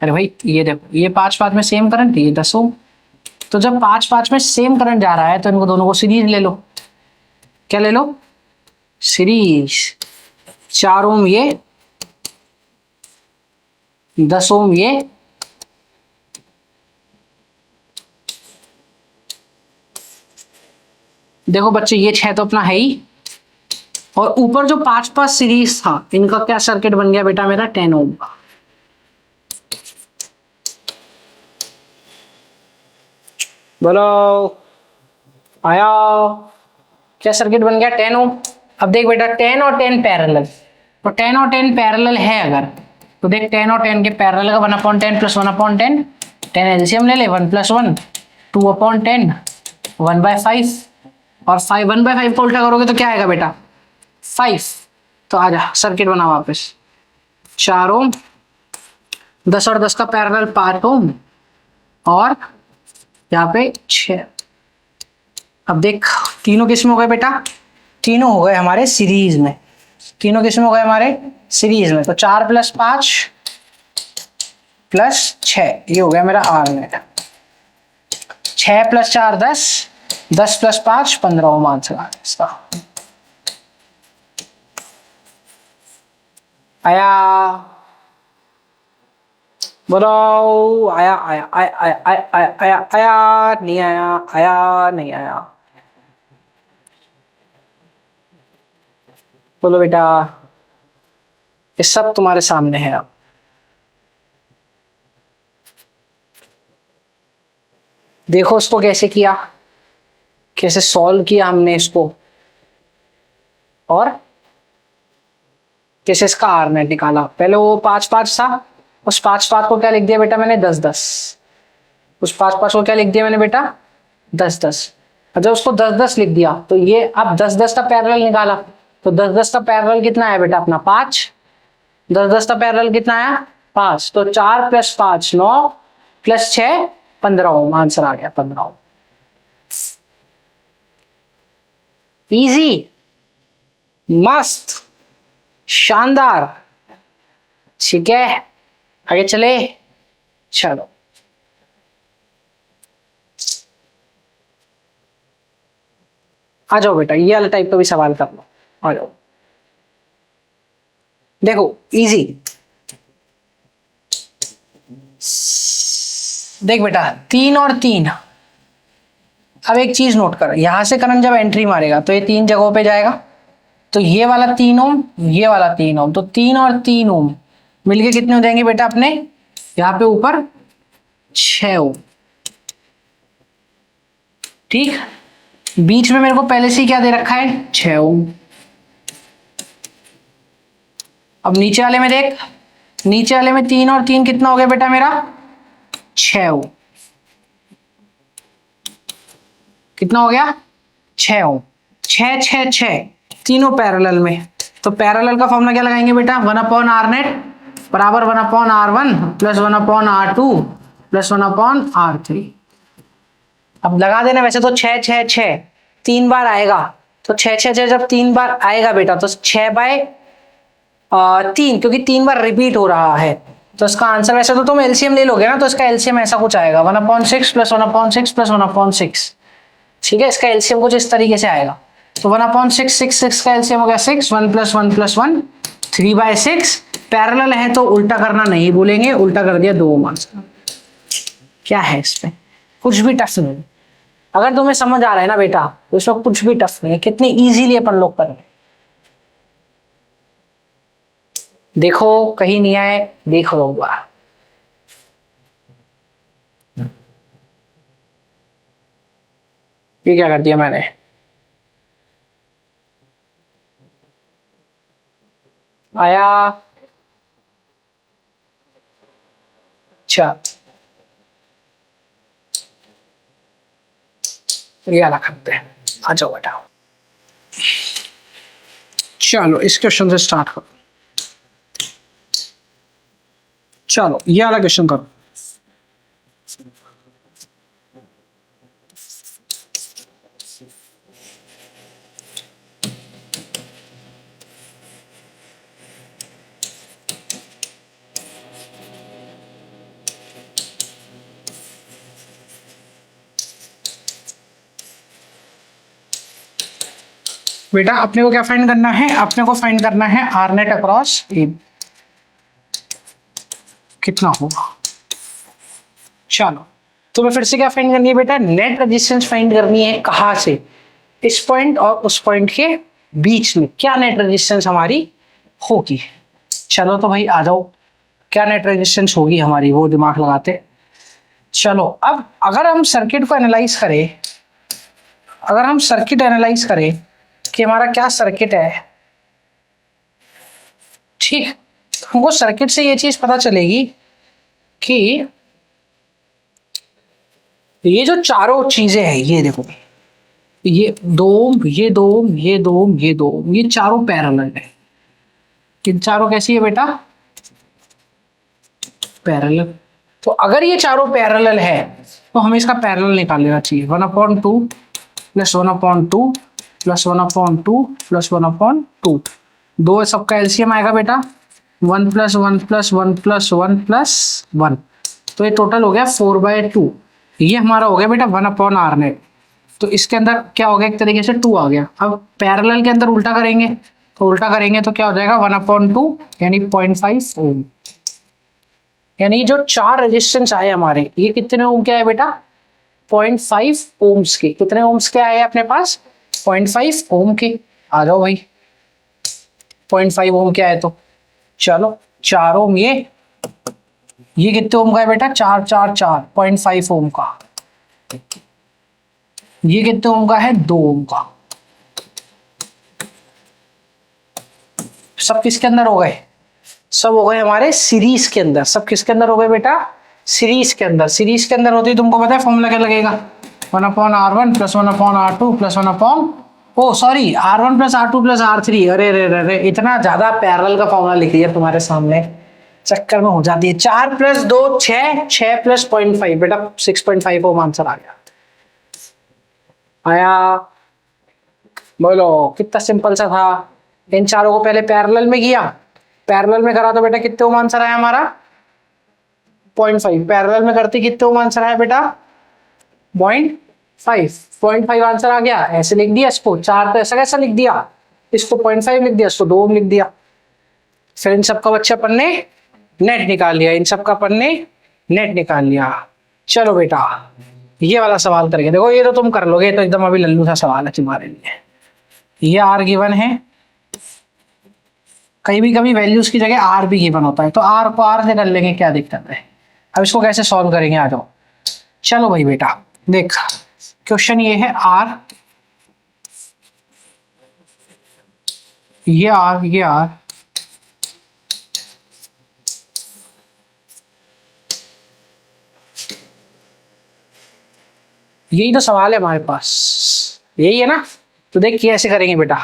अरे भाई ये देखो, ये 5-5 में सेम करंट, ये 10 ओम। तो जब 5-5 में सेम करंट जा रहा है तो इनको दोनों को सीरीज ले लो। क्या ले लो? सीरीज। 4 ओम ये, 10 ओम ये, देखो बच्चे ये 6 तो अपना है ही, और ऊपर जो 5-5 सीरीज था इनका क्या सर्किट बन गया बेटा मेरा? 10 ओम का। बोलो आया, क्या सर्किट बन गया? 10 ओम। अब देख बेटा 10 और 10 पैरेलल, तो 10 और 10 पैरेलल है अगर, तो देख 10 और 10 के पैरेलल का 1/10 प्लस 1/10, 10 एलसीएम ले ले, 1 + 1 2/10, 1/5, और 5 1/5 को उल्टा करोगे तो क्या आएगा बेटा? 5। तो आजा सर्किट बना वापस। 4 ओम, 10 और 10 का पैरेलल 5 ओम, और यहाँ पे 6। अब देख तीनों किस में हो गए बेटा? तीनों हो गए हमारे सीरीज में। तीनों किस में हो गए? हमारे सीरीज में। तो 4 + 5 + 6, ये हो गया मेरा आर नेट। 6 + 4 10, 10 + 5 15 ओम आंसर आ गया इसका। आया, बोलो आया आया आया आया आया आया आया आया नहीं आया, आया नहीं आया। बोलो बेटा, ये सब तुम्हारे सामने है। अब देखो इसको कैसे किया, कैसे सॉल्व किया हमने इसको, और कैसे इसका आर नेट निकाला। पहले वो 5-5 था, उस 5-5 को क्या लिख दिया बेटा मैंने? 10-10। उस 5-5 को क्या लिख दिया मैंने बेटा? 10-10। जब उसको 10-10 लिख दिया तो ये अब 10-10 का पैरेलल निकाला, तो 10-10 का पैरेलल कितना है बेटा अपना? 5। 10-10 का पैरेलल कितना आया? 5। तो 4 + 5 9 + 6 15 ओम आंसर आ गया, 15 ओम। इजी, मस्त, शानदार। ठीक है आगे चले, चलो आ जाओ बेटा, ये वाला टाइप का भी सवाल कर लो, आ जाओ। देखो इजी, देख बेटा 3 और 3। अब एक चीज नोट कर, यहां से करंट जब एंट्री मारेगा तो ये 3 जगहों पे जाएगा, तो ये वाला 3 ओम, ये वाला 3 ओम, तो 3 और 3 ओम मिलके कितने हो जाएंगे बेटा अपने? यहाँ पे ऊपर 6 ओम। ठीक, बीच में मेरे को पहले से क्या दे रखा है? 6 ओम। अब नीचे वाले में देख, नीचे वाले में 3 और 3 कितना हो गया बेटा मेरा? 6 ओम। कितना हो गया? 6 ओम। 6 6 6 तीनों पैरेलल में, तो पैरेलल का फॉर्मूला क्या लगाएंगे बेटा? 1/R नेट बराबर 1/R1 + 1/R2 + 1/R3। अब लगा देना, वैसे तो 6 6 6 3 बार आएगा, तो 6 6 6 जब 3 बार आएगा बेटा तो 6/3, क्योंकि 3 बार रिपीट हो रहा है, तो इसका आंसर, वैसे तो तुम एलसीएम ले लोगे ना, तो इसका एलसीएम ऐसा कुछ आएगा 1/6 + 1/6 + 1/6। ठीक है, इसका एलसीएम कुछ इस तरीके से आएगा। तो 1/6 6 6 का एलसीएम हो गया 6, 1 + 1 + 1 3/6। पैरेलल है तो उल्टा करना नहीं भूलेंगे, उल्टा कर दिया 2 ओम आंसर। क्या है इसमें? कुछ भी टफ नहीं। अगर तुम्हें समझ आ रहा है ना बेटा तो इसमें कुछ भी टफ नहीं है, कितने इजीली अपन लोग कर रहे हैं। देखो कहीं नहीं आए, देख लो बार। ये क्या कर दिया मैंने? आया। अच्छा ये अलग करते हैं। आ जाओ बेटा, चलो इस क्वेश्चन से स्टार्ट करो। चलो ये वाला क्वेश्चन करो। बेटा अपने को क्या फाइंड करना है? अपने को फाइंड करना है आर नेट अक्रॉस ए कितना होगा। चलो तो मैं फिर से क्या फाइंड करनी है बेटा? नेट रेजिस्टेंस फाइंड करनी है। कहां से? इस पॉइंट और उस पॉइंट के बीच में क्या नेट रेजिस्टेंस हमारी होगी। चलो तो भाई आ जाओ, क्या नेट रेजिस्टेंस होगी हमारी वो दिमाग लगाते। चलो अब अगर हम सर्किट को एनालाइज करें, अगर हम सर्किट एनालाइज करें कि हमारा क्या सर्किट है, ठीक, हमको सर्किट से ये चीज पता चलेगी कि ये जो चारों चीजें हैं, ये देखो, ये दो ओम, ये दो ओम, ये दो ओम, ये दो ओम, ये चारों पैरेलल है। इन चारों कैसी है बेटा? पैरेलल। तो अगर ये चारों पैरेलल है तो हमें इसका पैरेलल निकाल लेना चाहिए। 1/2 प्लस 1/2 प्लस 1/2 प्लस 1/2, दो सबका एलसीएम आएगा बेटा 1 प्लस 1 प्लस 1 प्लस 1 प्लस 1, तो ये टोटल हो गया 4/2। ये हमारा हो गया बेटा 1/r नेट। तो इसके अंदर क्या हो गया? एक तरीके से 2 आ गया। अब पैरेलल के अंदर उल्टा करेंगे, तो उल्टा करेंगे तो क्या हो जाएगा 1/2 यानी 0.5 ओम। यानी जो चार रेजिस्टेंस आए हमारे, ये कितने ओम के आए बेटा? 0.5 ओम्स के। कितने ओम्स के आए अपने पास? 0.5 ओम के। आ जाओ भाई, 0.5 ओम के आए तो चलो 4 ओम ये कितने ओम का है बेटा? 4 4 4 0.5 ओम का। ये कितने ओम का है? 2 ओम का। सब किसके अंदर हो गए? सब हो गए हमारे सीरीज के अंदर। सब किसके अंदर हो गए बेटा? सीरीज के अंदर। सीरीज के अंदर होती है, तुमको पता है फॉर्मूला क्या लगेगा? 1/r1 plus 1/r2 plus 1 oh sorry r1 plus r2 plus r3। अरे अरे अरे इतना ज्यादा पैरेलल का फॉर्मूला लिख दिया तुम्हारे सामने, चक्कर में हो जाती है। 4 प्लस 2 6, 6 प्लस 0.5 बेटा 6.5 ओम आंसर आ गया। आया? बोलो कितना सिंपल सा था। इन चारों को पहले पैरेलल में किया, पैरेलल में करा तो बेटा कितने ओम आंसर आया हमारा? 0.5। पैरेलल में करते कितने ओम आंसर आया बेटा? 0.5 आंसर आ गया। ऐसे लिख दिया इसको, 4 तो ऐसा कैसा लिख दिया, इसको 0.5 लिख दिया, इसको 2 ओम लिख दिया। फिर इन सबका बच्चा अपन ने नेट निकाल लिया, इन सबका अपन ने नेट निकाल लिया। चलो बेटा ये वाला सवाल करके देखो, ये तो तुम कर लोगे, तो एकदम अभी लल्लू सा सवाल है तुम्हारे लिए। ये आर गिवन है, कभी वैल्यूज की जगह आर भी गिवन होता है, तो आर को आर से कर लेंगे, क्या दिक्कत है। अब इसको कैसे सॉल्व करेंगे, आ जाओ। चलो भाई बेटा देख, क्वेश्चन ये है आर, ये आर, ये आर, यही तो सवाल है हमारे पास, यही है ना। तो देख कैसे करेंगे बेटा,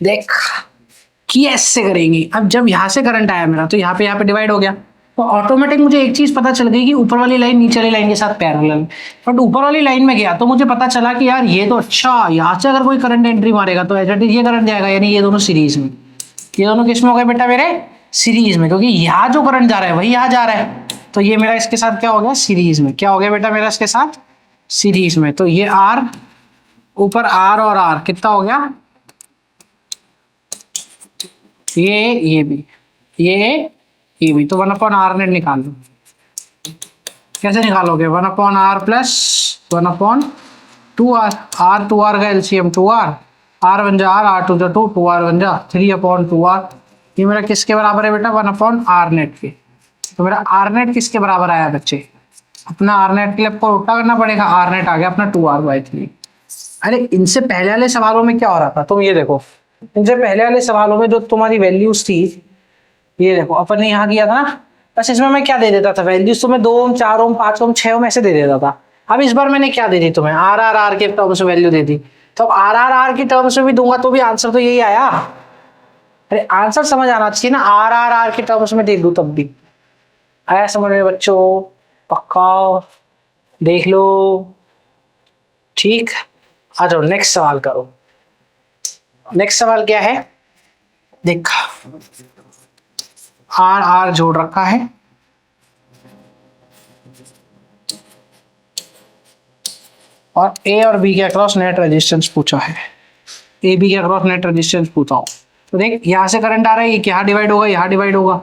देख कि ऐसे करेंगे। अब जब यहाँ से करंट आया मेरा, तो यहाँ पे डिवाइड हो गया, तो ऑटोमेटिक मुझे एक चीज पता चल गई कि ऊपर वाली लाइन नीचे वाली लाइन के साथ पैरेलल। बट ऊपर वाली लाइन में गया तो मुझे पता चला कि यार ये तो अच्छा, यहाँ से अगर कोई करंट एंट्री मारेगा तो एज इट इज ये करंट जाएगा, यानी ये दोनों सीरीज में। ये दोनों किस में हो गए बेटा मेरे? सीरीज में, क्योंकि यहाँ जो करंट जा रहा है वही यहाँ जा रहा है, तो ये मेरा इसके साथ क्या हो गया? सीरीज में। क्या हो गया बेटा मेरा इसके साथ? सीरीज में। तो ये आर ऊपर आर और आर कितना हो गया? ये भी, ये भी, तो 1/r नेट निकाल लो। कैसे निकालोगे? 1/r plus 1/2r, r 2r का एलसीएम 2r, r बन जा r, r 2 जा 2, 2r बन जा 3/2r। ये मेरा किसके बराबर है बेटा? 1/r नेट के। तो मेरा r नेट किसके बराबर आया बच्चे? अपना r नेट के लिए आपको उल्टा करना पड़ेगा, r नेट आ गया अपना 2r/3। अरे इनसे पहले वाले सवालों में क्या हो रहा था, तुम ये देखो, इनसे पहले वाले सवालों में जो तुम्हारी वैल्यूज थी, ये देखो अपन ने यहाँ किया था ना, बस इसमें मैं क्या दे देता था, वैल्यूज तुम्हें 2 ओम 4 ओम 5 ओम 6 ओम ऐसे दे देता था। अब इस बार मैंने क्या दे दी तुम्हें? आर आर आर के टर्म्स में वैल्यू दे दी। तो आर आर आर के टर्म्स में भी दूंगा तो भी आंसर तो यही आया। अरे आंसर समझ आना चाहिए ना, आर आर आर के टर्म्स में दे दूं तब भी आया समझ में बच्चों? पक्का देख लो। ठीक, आ जाओ नेक्स्ट सवाल करो। नेक्स्ट सवाल क्या है? देख, आर आर जोड़ रखा है, और ए और बी के अक्रॉस नेट रेजिस्टेंस पूछा है। ए बी के अक्रॉस नेट रेजिस्टेंस पूछा हो तो देख, यहां से करंट आ रहा है, ये क्या डिवाइड होगा? यहाँ डिवाइड होगा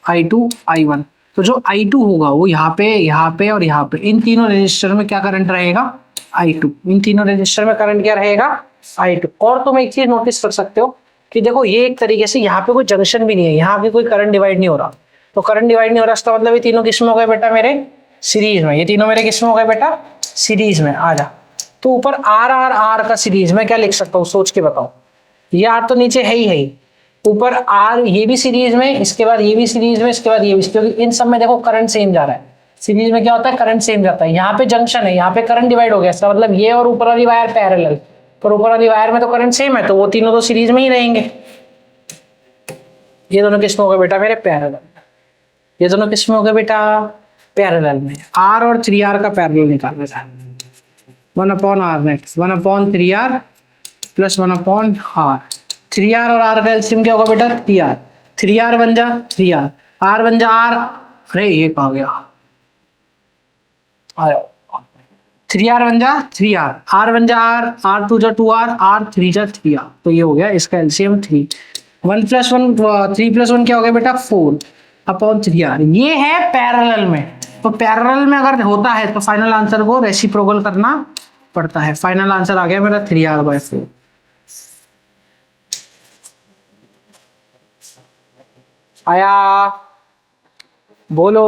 I2 I1। तो जो I2 होगा वो यहाँ पे और यहाँ पे, इन तीनों रेजिस्टर में क्या करंट रहेगा? I2। इन तीनों रेजिस्टर में करंट क्या रहेगा? I2। और तुम एक चीज नोटिस कर सकते हो कि देखो ये एक तरीके से यहाँ पे कोई जंक्शन भी नहीं है, यहाँ पे कोई करंट डिवाइड नहीं हो रहा। तो करंट डिवाइड नहीं हो रहा, इसका मतलब ये तीनों किस में हो गए बेटा? मेरे सीरीज में। ये तीनों मेरे किस में हो गए बेटा? सीरीज में। आ जा, तो ऊपर आर आर आर का सीरीज में क्या लिख सकता हूँ, सोच के बताओ। ये आर तो नीचे है ही, ऊपर आर ये भी सीरीज में, इसके बाद ये भी सीरीज में, इसके बाद ये भी, क्योंकि इन सब में देखो करंट सेम जा रहा है। सीरीज में क्या होता है? करंट सेम जाता है। यहाँ पे जंक्शन है, यहाँ पे करंट डिवाइड हो गया, इसका मतलब ये और ऊपर वाली वायर पैरेलल, पर ऊपर वाली वायर में तो करंट सेम है, तो वो तीनों तो सीरीज में ही रहेंगे। ये दोनों किस में हो गए बेटा? मेरे पैरेलल। ये दोनों किस में हो गए बेटा? पैरेलल में। आर और 3r का पैरेलल निकालना था। 1/r net 1/3r plus 1/r। 3r और r का एलसीएम क्या होगा बेटा? 3r। 3r बन जा 3r, r बन जा r। अरे ये कहाँ गया? 3r बन जा 3r, r बन जा r, r 2 जा 2r, r 3 जा 3r। तो ये हो गया इसका एलसीएम 3। 1 + 1 3 + 1 क्या हो गया बेटा? 4/3r। ये है पैरेलल में। तो पैरेलल में अगर होता है तो फाइनल आंसर को रेसिप्रोकल करना पड़ता है। फाइनल आंसर आ गया मेरा 3r/4। आया? बोलो।